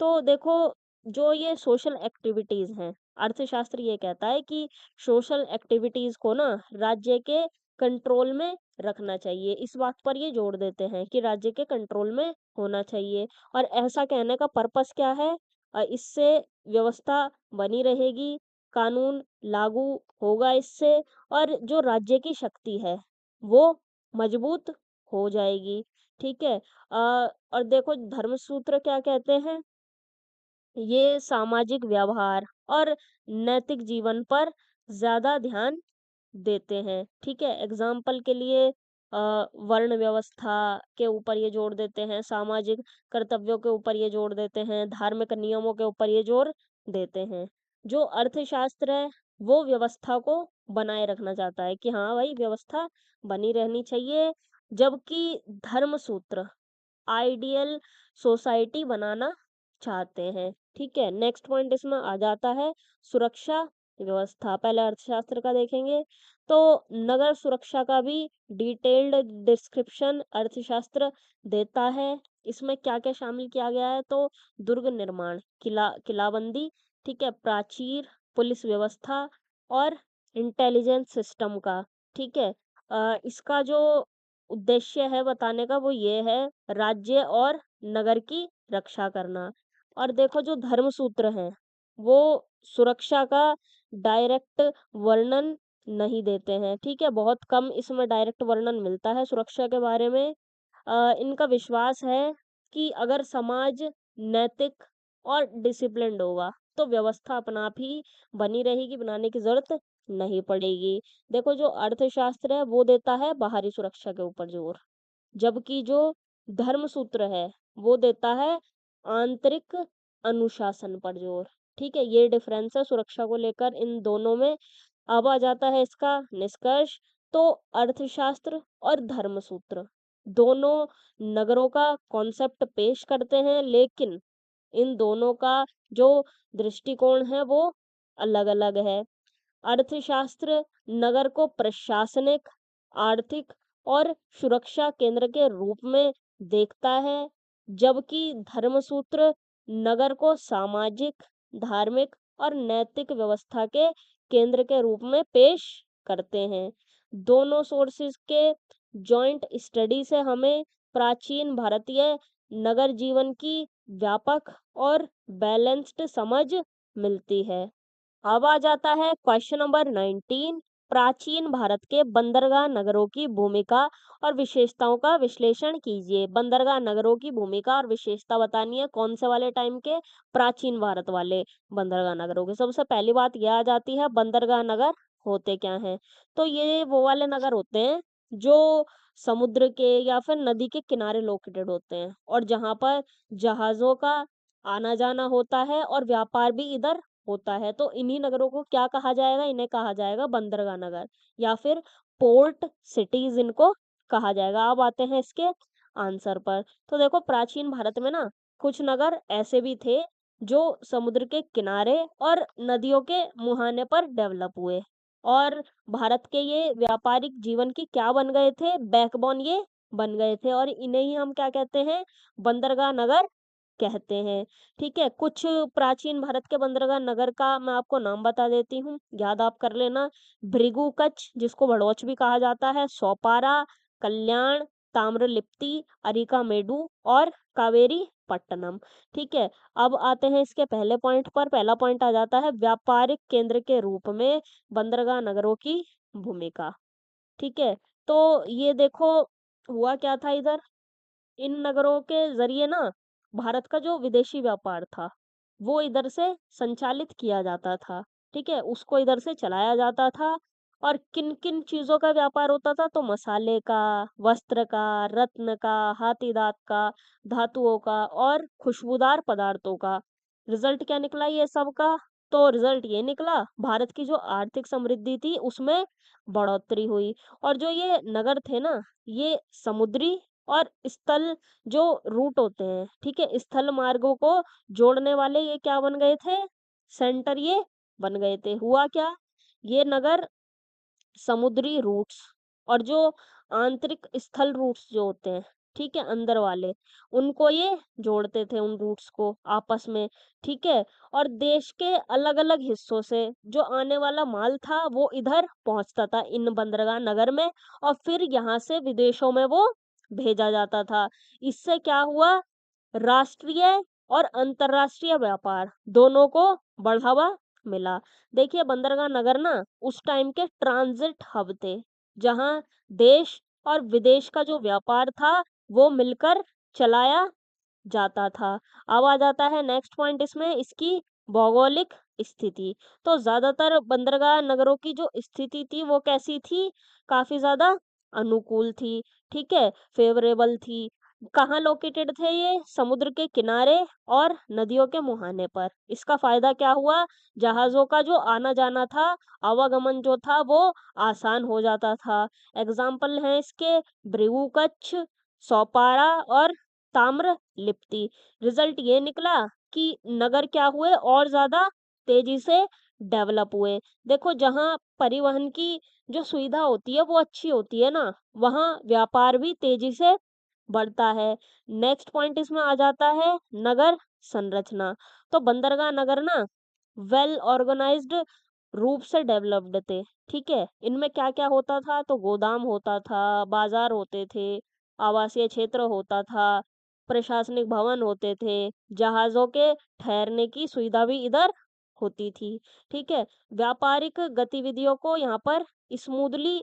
तो देखो जो ये सोशल एक्टिविटीज हैं, अर्थशास्त्र ये कहता है कि सोशल एक्टिविटीज को ना राज्य के कंट्रोल में रखना चाहिए। इस बात पर ये जोड़ देते हैं कि राज्य के कंट्रोल में होना चाहिए। और ऐसा कहने का पर्पस क्या है, इससे व्यवस्था बनी रहेगी, कानून लागू होगा इससे, और जो राज्य की शक्ति है वो मजबूत हो जाएगी। ठीक है। और देखो धर्मसूत्र क्या कहते हैं, ये सामाजिक व्यवहार और नैतिक जीवन पर ज्यादा ध्यान देते हैं। ठीक है। एग्जाम्पल के लिए वर्ण व्यवस्था के ऊपर ये जोर देते हैं, सामाजिक कर्तव्यों के ऊपर ये जोर देते हैं, धार्मिक नियमों के ऊपर ये जोर देते हैं। जो अर्थशास्त्र है वो व्यवस्था को बनाए रखना चाहता है कि हाँ भाई व्यवस्था बनी रहनी चाहिए, जबकि धर्म सूत्र आइडियल सोसाइटी बनाना चाहते हैं। ठीक है। नेक्स्ट पॉइंट इसमें आ जाता है सुरक्षा व्यवस्था। पहले अर्थशास्त्र का देखेंगे तो नगर सुरक्षा का भी डिटेल्ड डिस्क्रिप्शन अर्थशास्त्र देता है। इसमें क्या क्या शामिल किया गया है, तो दुर्ग निर्माण, किलाबंदी, ठीक है, प्राचीर, पुलिस व्यवस्था और इंटेलिजेंस सिस्टम का। ठीक है। इसका जो उद्देश्य है बताने का वो ये है, राज्य और नगर की रक्षा करना। और देखो जो धर्म सूत्र हैं वो सुरक्षा का डायरेक्ट वर्णन नहीं देते हैं। ठीक है। बहुत कम इसमें डायरेक्ट वर्णन मिलता है सुरक्षा के बारे में। इनका विश्वास है कि अगर समाज नैतिक और डिसिप्लिन्ड होगा तो व्यवस्था अपना आप ही बनी रहेगी, बनाने की जरूरत नहीं पड़ेगी। देखो जो अर्थशास्त्र है वो देता है बाहरी सुरक्षा के ऊपर जोर, जबकि जो धर्म सूत्र है वो देता है आंतरिक अनुशासन पर जोर। ठीक है। ये डिफरेंस है सुरक्षा को लेकर इन दोनों में। अब आ जाता है इसका निष्कर्ष। तो अर्थशास्त्र और धर्म सूत्र दोनों नगरों का कॉन्सेप्ट पेश करते हैं, लेकिन इन दोनों का जो दृष्टिकोण है वो अलग अलग है। अर्थशास्त्र नगर को प्रशासनिक, आर्थिक और सुरक्षा केंद्र के रूप में देखता है, जबकि धर्मसूत्र नगर को सामाजिक, धार्मिक और नैतिक व्यवस्था के केंद्र के रूप में पेश करते हैं। दोनों सोर्सेस के जॉइंट स्टडी से हमें प्राचीन भारतीय नगर जीवन की व्यापक और बैलेंस्ड समझ मिलती है। अब आ जाता है क्वेश्चन नंबर 19। प्राचीन भारत के बंदरगाह नगरों की भूमिका और विशेषताओं का विश्लेषण कीजिए। बंदरगाह नगरों की भूमिका और विशेषता बतानी है, कौन से वाले टाइम के, प्राचीन भारत वाले बंदरगाह नगरों के। सबसे पहली बात यह आ जाती है बंदरगाह नगर होते क्या हैं। तो ये वो वाले नगर होते हैं जो समुद्र के या फिर नदी के किनारे लोकेटेड होते हैं, और जहाँ पर जहाजों का आना जाना होता है और व्यापार भी इधर होता है। तो इन्हीं नगरों को क्या कहा जाएगा, इन्हें कहा जाएगा बंदरगाह नगर या फिर पोर्ट सिटीज इनको कहा जाएगा। अब आते हैं इसके आंसर पर। तो देखो प्राचीन भारत में ना कुछ नगर ऐसे भी थे जो समुद्र के किनारे और नदियों के मुहाने पर डेवलप हुए, और भारत के ये व्यापारिक जीवन की क्या बन गए थे, बैकबोन ये बन गए थे, और इन्हें ही हम क्या कहते हैं, बंदरगाह नगर कहते हैं। ठीक है। कुछ प्राचीन भारत के बंदरगाह नगर का मैं आपको नाम बता देती हूँ, याद आप कर लेना। भृगु कच्छ जिसको भड़ोच भी कहा जाता है, सोपारा, कल्याण, ताम्रलिप्ति, अरिकामेडु और कावेरी पट्टनम। ठीक है। अब आते हैं इसके पहले पॉइंट पर। पहला पॉइंट आ जाता है व्यापारिक केंद्र के रूप में बंदरगाह नगरों की भूमिका। ठीक है। तो ये देखो हुआ क्या था इधर, इन नगरों के जरिए ना भारत का जो विदेशी व्यापार था वो इधर से संचालित किया जाता था। ठीक है। उसको इधर से चलाया जाता था। और किन किन चीजों का व्यापार होता था, तो मसाले का, वस्त्र का, रत्न का, हाथी दांत का, धातुओं का और खुशबूदार पदार्थों का। रिजल्ट क्या निकला ये सब का, तो रिजल्ट ये निकला भारत की जो आर्थिक समृद्धि थी उसमें बढ़ोतरी हुई। और जो ये नगर थे ना ये समुद्री और स्थल जो रूट होते हैं, ठीक है, स्थल मार्गों को जोड़ने वाले ये क्या बन गए थे, सेंटर ये बन गए थे। हुआ क्या, ये नगर समुद्री रूट्स और जो आंतरिक स्थल रूट्स जो होते हैं, ठीक है, अंदर वाले, उनको ये जोड़ते थे, उन रूट्स को आपस में, ठीक है। और देश के अलग अलग हिस्सों से जो आने वाला माल था वो इधर पहुंचता था इन बंदरगाह नगर में, और फिर यहाँ से विदेशों में वो भेजा जाता था। इससे क्या हुआ, राष्ट्रीय और अंतर्राष्ट्रीय व्यापार दोनों को बढ़ावा मिला। देखिए बंदरगाह नगर ना उस टाइम के ट्रांजिट हब थे, जहां देश और विदेश का जो व्यापार था वो मिलकर चलाया जाता था। अब आ जाता है नेक्स्ट पॉइंट इसमें, इसकी भौगोलिक स्थिति। तो ज्यादातर बंदरगाह नगरों की जो स्थिति थी वो कैसी थी, काफी ज्यादा अनुकूल थी, ठीक है, फेवरेबल थी। कहाँ लोकेटेड थे ये, समुद्र के किनारे और नदियों के मुहाने पर। इसका फायदा क्या हुआ, जहाजों का जो आना जाना था, आवागमन जो था वो आसान हो जाता था। एग्जाम्पल हैं इसके भृगु कच्छ, सौपारा और ताम्र लिप्ति। रिजल्ट ये निकला कि नगर क्या हुए, और ज्यादा तेजी से डेवलप हुए। देखो जहाँ परिवहन की जो सुविधा होती है वो अच्छी होती है ना, वहाँ व्यापार भी तेजी से बढ़ता है। नेक्स्ट पॉइंट इसमें आ जाता है नगर संरचना। तो बंदरगाह नगर ना वेल ऑर्गेनाइज्ड रूप से डेवलप्ड थे, ठीक है। इनमें क्या क्या होता था, तो गोदाम होता था, बाजार होते थे, आवासीय क्षेत्र होता था, प्रशासनिक भवन होते थे, जहाजों के ठहरने की सुविधा भी इधर होती थी, ठीक है। व्यापारिक गतिविधियों को यहाँ पर स्मूथली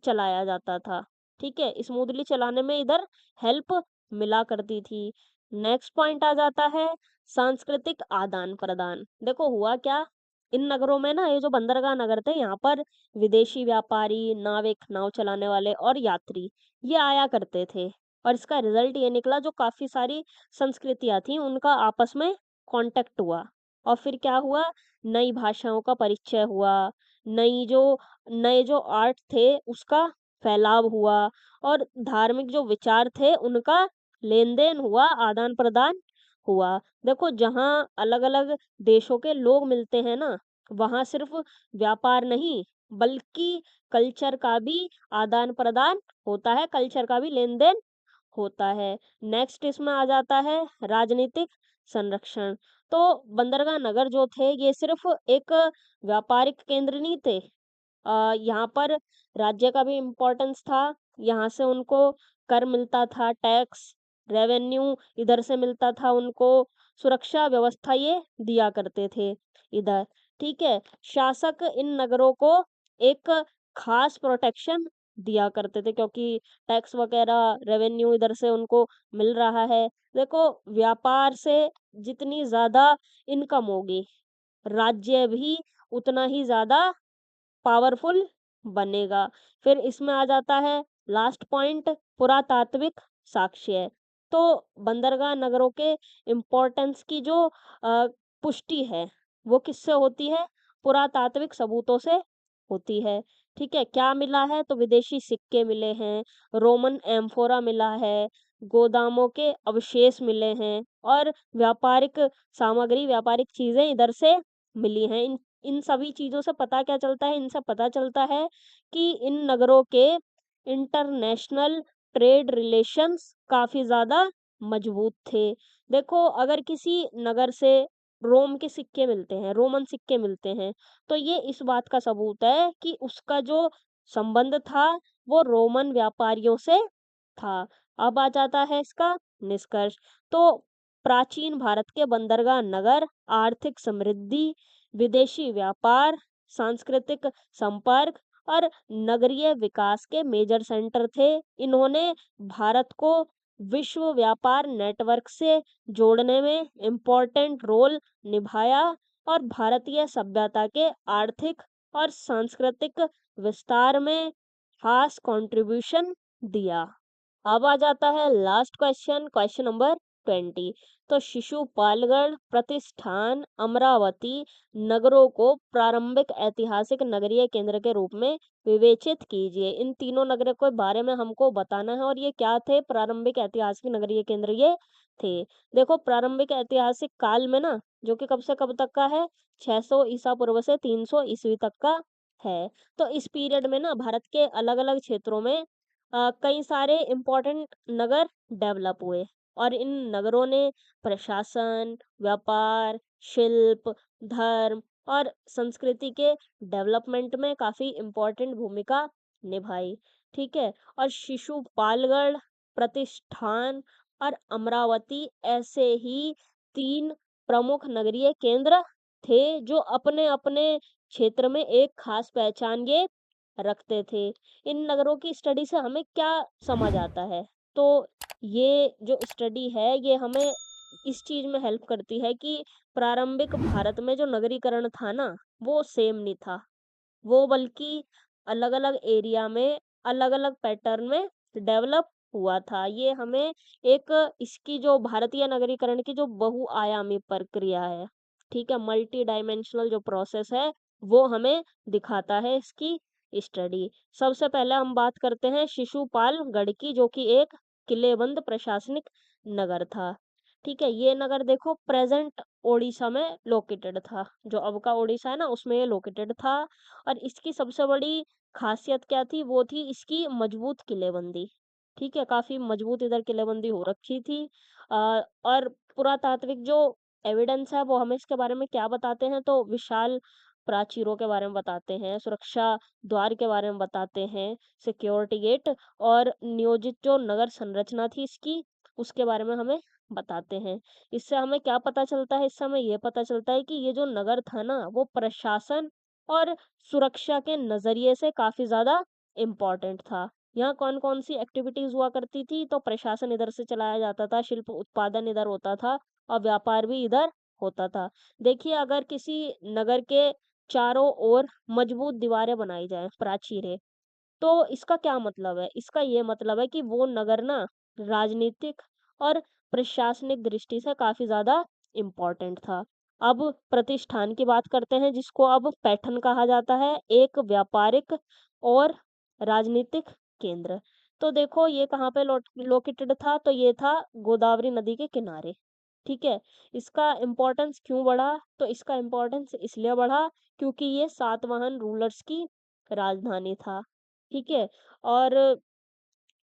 चलाया जाता था, ठीक है, स्मूथली चलाने में इधर हेल्प मिला करती थी। नेक्स्ट पॉइंट आ जाता है सांस्कृतिक आदान प्रदान। देखो हुआ क्या, इन नगरों में ना ये जो बंदरगाह नगर थे यहाँ पर विदेशी व्यापारी, नाविक, नाव चलाने वाले और यात्री ये आया करते थे। और इसका रिजल्ट ये निकला, जो काफी सारी संस्कृतियां थी उनका आपस में कांटेक्ट हुआ। और फिर क्या हुआ, नई भाषाओं का परिचय हुआ, नए जो आर्ट थे उसका फैलाव हुआ, और धार्मिक जो विचार थे उनका लेन देन हुआ, आदान प्रदान हुआ। देखो जहाँ अलग अलग देशों के लोग मिलते हैं ना, वहाँ सिर्फ व्यापार नहीं बल्कि कल्चर का भी आदान प्रदान होता है, कल्चर का भी लेन देन होता है। नेक्स्ट इसमें आ जाता है राजनीतिक संरक्षण। तो बंदरगाह नगर जो थे ये सिर्फ एक व्यापारिक केंद्र नहीं थे, यहाँ पर राज्य का भी इम्पोर्टेंस था। यहाँ से उनको कर मिलता था, टैक्स रेवेन्यू इधर से मिलता था उनको, सुरक्षा व्यवस्था ये दिया करते थे इधर, ठीक है। शासक इन नगरों को एक खास प्रोटेक्शन दिया करते थे, क्योंकि टैक्स वगैरह रेवेन्यू इधर से उनको मिल रहा है। देखो व्यापार से जितनी ज्यादा इनकम होगी, राज्य भी उतना ही ज्यादा पावरफुल बनेगा। फिर इसमें आ जाता है लास्ट पॉइंट, पुरातात्विक साक्ष्य। तो बंदरगाह नगरों के इम्पोर्टेंस की जो पुष्टि है वो किससे होती है, पुरातात्विक सबूतों से होती है, ठीक है। क्या मिला है, तो विदेशी सिक्के मिले हैं, रोमन एम्फोरा मिला है, गोदामों के अवशेष मिले हैं, और व्यापारिक सामग्री, व्यापारिक चीजें इधर से मिली हैं। इन सभी चीजों से पता क्या चलता है, इनसे पता चलता है कि इन नगरों के इंटरनेशनल ट्रेड रिलेशंस काफी ज्यादा मजबूत थे। देखो अगर किसी नगर से रोम के सिक्के मिलते हैं, रोमन सिक्के मिलते हैं, तो ये इस बात का सबूत है कि उसका जो संबंध था वो रोमन व्यापारियों से था। अब आ जाता है इसका निष्कर्ष। तो प्राचीन भारत के बंदरगाह नगर आर्थिक समृद्धि, विदेशी व्यापार, सांस्कृतिक संपर्क और नगरीय विकास के मेजर सेंटर थे। इन्होंने भारत को विश्व व्यापार नेटवर्क से जोड़ने में इम्पोर्टेंट रोल निभाया, और भारतीय सभ्यता के आर्थिक और सांस्कृतिक विस्तार में खास कंट्रीब्यूशन दिया। अब आ जाता है लास्ट क्वेश्चन, क्वेश्चन नंबर 2020। तो शिशुपालगढ़, प्रतिष्ठान, अमरावती नगरों को प्रारंभिक ऐतिहासिक नगरीय केंद्र के रूप में विवेचित कीजिए। इन तीनों नगरों के बारे में हमको बताना है और ये क्या थे, प्रारंभिक ऐतिहासिक नगरीय केंद्र ये थे। देखो प्रारंभिक ऐतिहासिक काल में ना, जो कि कब से कब तक का है, 600 ईसा पूर्व से 300 ईस्वी तक का है। तो इस पीरियड में ना भारत के अलग-अलग क्षेत्रों में कई सारे इम्पोर्टेंट नगर डेवलप हुए और इन नगरों ने प्रशासन, व्यापार, शिल्प, धर्म और संस्कृति के डेवलपमेंट में काफ़ी इम्पोर्टेंट भूमिका निभाई, ठीक है? और शिशुपालगढ़, प्रतिष्ठान और अमरावती ऐसे ही 3 प्रमुख नगरीय केंद्र थे, जो अपने-अपने क्षेत्र में एक खास पहचान ये रखते थे। इन नगरों की स्टडी से हमें क्या समझ आता है? तो ये जो स्टडी है, ये हमें इस चीज़ में हेल्प करती है कि प्रारंभिक भारत में जो नगरीकरण था ना, वो सेम नहीं था। वो बल्कि अलग-अलग एरिया में, अलग-अलग पैटर्न में डेवलप हुआ था। ये हमें एक इसकी जो भारतीय नगरीकरण की जो बहुआयामी प्रक्रिया है, ठीक है? मल्टी डायमेंशनल जो प्रोसेस है, वो हमें दिखाता है इसकी स्टडी। सबसे पहले हम बात करते हैं शिशुपालगढ़ की, जो कि एक किलेबंद प्रशासनिक नगर था। ठीक है? ये नगर देखो प्रेज़ेंट ओडिशा में लोकेटेड था। जो अब का ओडिशा है ना, उसमें ये लोकेटेड था और इसकी सबसे बड़ी ख़ासियत क्या थी, वो थी इसकी मज़बूत किलेबंदी। ठीक है? काफ़ी मज़बूत इधर किलेबंदी हो रखी थी। और पुरातात्विक जो एविडेंस है, वो हमें इसके बारे में क्या बताते हैं, तो विशाल प्राचीरों के बारे में बताते हैं, सुरक्षा द्वार के बारे में बताते हैं, सिक्योरिटी गेट और नियोजित जो नगर संरचना थी इसकी, उसके बारे में हमें बताते हैं। इससे हमें क्या पता चलता है? इससे हमें ये पता चलता है कि ये जो नगर था ना, वो प्रशासन और सुरक्षा के नज़रिए से काफ़ी ज़्यादा इम्पोर्टेंट था। यहाँ कौन-कौन सी एक्टिविटीज़ हुआ करती थी? तो प्रशासन इधर से चलाया जाता था, शिल्प उत्पादन इधर होता था और व्यापार भी इधर होता था। देखिए अगर किसी नगर के चारों ओर मजबूत दीवारें बनाई जाएँ, प्राचीरें, तो इसका क्या मतलब है? इसका ये मतलब है कि वो नगर ना राजनीतिक और प्रशासनिक दृष्टि से काफ़ी ज़्यादा इम्पोर्टेंट था। अब प्रतिष्ठान की बात करते हैं जिसको अब पैठन कहा जाता है, एक व्यापारिक और राजनीतिक केंद्र। तो देखो ये कहाँ पे लोकेटेड था, तो ये था गोदावरी नदी के किनारे, ठीक है? इसका इम्पोर्टेंस क्यों बढ़ा? तो इसका इम्पोर्टेंस इसलिए बढ़ा क्योंकि ये सातवाहन रूलर्स की राजधानी था। ठीक है? और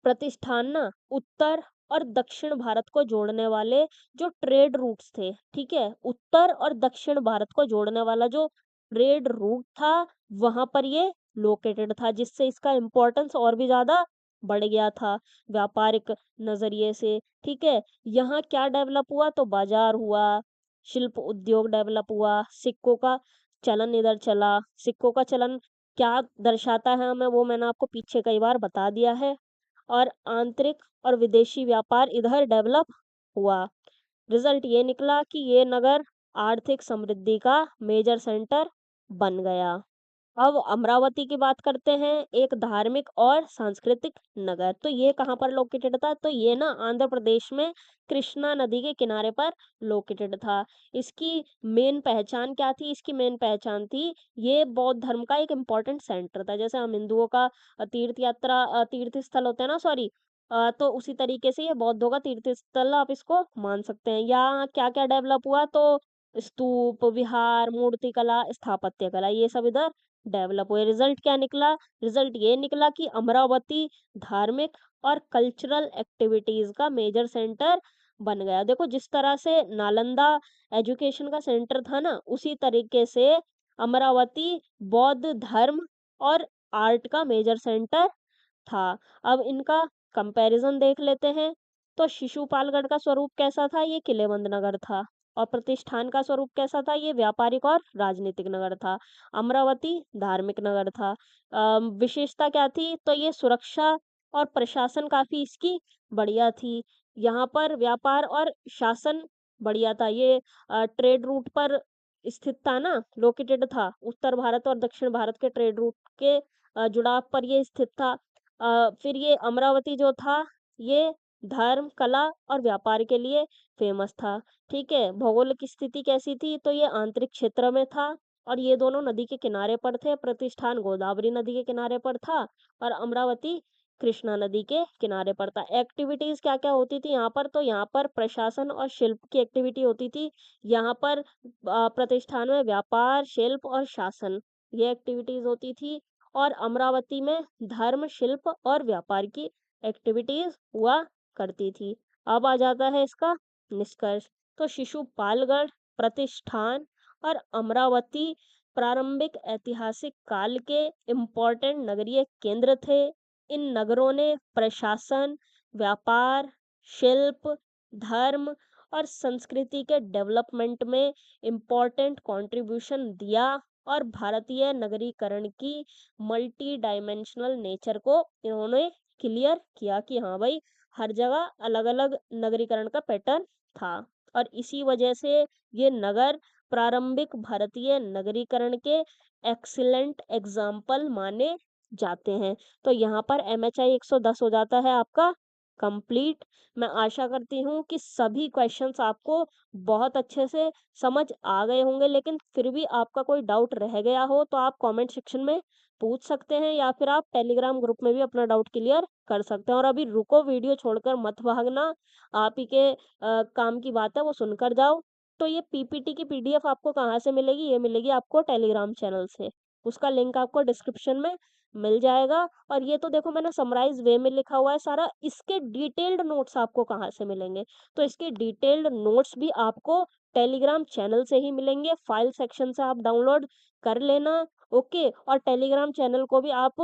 प्रतिष्ठान ना उत्तर और दक्षिण भारत को जोड़ने वाले जो ट्रेड रूट्स थे, ठीक है? उत्तर और दक्षिण भारत को जोड़ने वाला जो ट्रेड रूट था, वहाँ पर ये लोकेटेड था, जिससे इसका इम्पोर्टेंस और भी ज़्यादा बढ़ गया था, व्यापारिक नज़रिए से, ठीक है? यहाँ क्या डेवलप हुआ? तो बाज़ार हुआ, शिल्प उद्योग डेवलप हुआ, सिक्कों का चलन इधर चला। सिक्कों का चलन क्या दर्शाता है हमें, वो मैंने आपको पीछे कई बार बता दिया है। और आंतरिक और विदेशी व्यापार इधर डेवलप हुआ। रिजल्ट ये निकला कि ये नगर आर्थिक समृद्धि का मेजर सेंटर बन गया। अब अमरावती की बात करते हैं, एक धार्मिक और सांस्कृतिक नगर। तो ये कहाँ पर लोकेटेड था? तो ये ना आंध्र प्रदेश में कृष्णा नदी के किनारे पर लोकेटेड था। इसकी मेन पहचान क्या थी? इसकी मेन पहचान थी, ये बौद्ध धर्म का एक इम्पोर्टेंट सेंटर था। जैसे हम हिंदुओं का तीर्थ स्थल होता है ना, सॉरी, तो उसी तरीके से ये बौद्धों का तीर्थ स्थल आप इसको मान सकते हैं। यहाँ क्या-क्या डेवलप हुआ? तो स्तूप, विहार, मूर्ति कला, स्थापत्य कला, ये सब इधर डेवलप हुए। रिजल्ट क्या निकला? रिजल्ट ये निकला कि अमरावती धार्मिक और कल्चरल एक्टिविटीज का मेजर सेंटर बन गया। देखो जिस तरह से नालंदा एजुकेशन का सेंटर था ना, उसी तरीके से अमरावती बौद्ध धर्म और आर्ट का मेजर सेंटर था। अब इनका कंपैरिजन देख लेते हैं। तो शिशुपालगढ़ का स्वरूप कैसा था? ये किलेबंद नगर था। और प्रतिष्ठान का स्वरूप कैसा था? ये व्यापारिक और राजनीतिक नगर था। अमरावती धार्मिक नगर था। विशेषता क्या थी? तो ये सुरक्षा और प्रशासन काफ़ी इसकी बढ़िया थी। यहाँ पर व्यापार और शासन बढ़िया था। ये ट्रेड रूट पर स्थित था ना, लोकेटेड था। उत्तर भारत और दक्षिण भारत के ट्रेड रूट के जुड़ाव पर ये स्थित था। फिर ये अमरावती जो था, ये धर्म, कला और व्यापार के लिए फेमस था। ठीक है, भौगोलिक स्थिति कैसी थी? तो ये आंतरिक क्षेत्र में था और ये दोनों नदी के किनारे पर थे। प्रतिष्ठान गोदावरी नदी के किनारे पर था और अमरावती कृष्णा नदी के किनारे पर था। एक्टिविटीज क्या क्या होती थी यहाँ पर? तो यहाँ पर प्रशासन और शिल्प की एक्टिविटी होती थी। यहाँ पर प्रतिष्ठान में व्यापार, शिल्प और शासन, ये एक्टिविटीज होती थी। और अमरावती में धर्म, शिल्प और व्यापार की एक्टिविटीज हुआ करती थी। अब आ जाता है इसका निष्कर्ष। तो शिशुपालगढ़, प्रतिष्ठान और अमरावती प्रारंभिक ऐतिहासिक काल के इम्पोर्टेंट नगरीय केंद्र थे। इन नगरों ने प्रशासन, व्यापार, शिल्प, धर्म और संस्कृति के डेवलपमेंट में इम्पोर्टेंट कंट्रीब्यूशन दिया और भारतीय नगरीकरण की मल्टी डायमेंशनल नेचर को इन्होंने क्लियर किया कि हाँ भाई, हर जगह अलग-अलग नगरीकरण का पैटर्न था और इसी वजह से ये नगर प्रारंभिक भारतीय नगरीकरण के एक्सीलेंट एग्जाम्पल माने जाते हैं। तो यहाँ पर MHI 110 हो जाता है आपका कंप्लीट। मैं आशा करती हूँ कि सभी क्वेश्चंस आपको बहुत अच्छे से समझ आ गए होंगे, लेकिन फिर भी आपका कोई डाउट रह गया हो तो आप कमेंट सेक्शन में पूछ सकते हैं या फिर आप टेलीग्राम ग्रुप में भी अपना डाउट क्लियर कर सकते हैं। और अभी रुको, वीडियो छोड़कर मत भागना, आप ही के काम की बात है, वो सुनकर जाओ। तो ये पीपीटी की पीडीएफ आपको कहाँ से मिलेगी? ये मिलेगी आपको टेलीग्राम चैनल से। उसका लिंक आपको डिस्क्रिप्शन में मिल जाएगा। और ये तो देखो मैंने समराइज वे में लिखा हुआ है सारा। इसके डिटेल्ड नोट्स आपको कहाँ से मिलेंगे? तो इसके डिटेल्ड नोट्स भी आपको टेलीग्राम चैनल से ही मिलेंगे। फाइल सेक्शन से आप डाउनलोड कर लेना। ओके, और टेलीग्राम चैनल को भी आप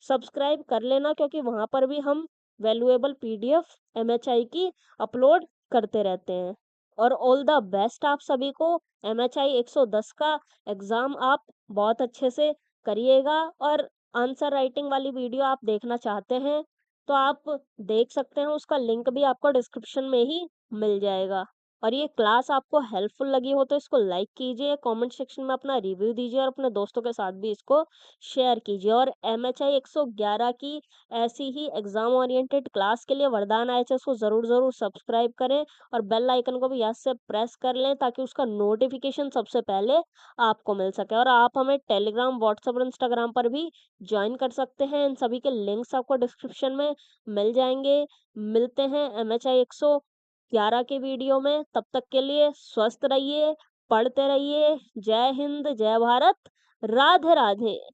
सब्सक्राइब कर लेना, क्योंकि वहां पर भी हम वैल्यूएबल पीडीएफ MHI की अपलोड करते रहते हैं। और ऑल द बेस्ट आप सभी को। MHI 110 का एग्जाम आप बहुत अच्छे से करिएगा। और आंसर राइटिंग वाली वीडियो आप देखना चाहते हैं तो आप देख सकते हैं, उसका लिंक भी आपको डिस्क्रिप्शन में ही मिल जाएगा। और ये क्लास आपको हेल्पफुल लगी हो तो इसको लाइक कीजिए, कमेंट सेक्शन में अपना रिव्यू दीजिए और अपने दोस्तों के साथ भी इसको शेयर कीजिए। और MHI 111 की ऐसी ही एग्जाम ओरिएंटेड क्लास के लिए वरदान IHS को ज़रूर ज़रूर सब्सक्राइब करें और बेल आइकन को भी याद से प्रेस कर लें ताकि उसका नोटिफिकेशन सबसे पहले आपको मिल सके। और आप हमें टेलीग्राम, व्हाट्सएप और इंस्टाग्राम पर भी ज्वाइन कर सकते हैं। इन सभी के लिंक्स आपको डिस्क्रिप्शन में मिल जाएंगे। मिलते हैं MHI 111 के वीडियो में। तब तक के लिए स्वस्थ रहिए, पढ़ते रहिए। जय हिंद, जय भारत, राधे राधे।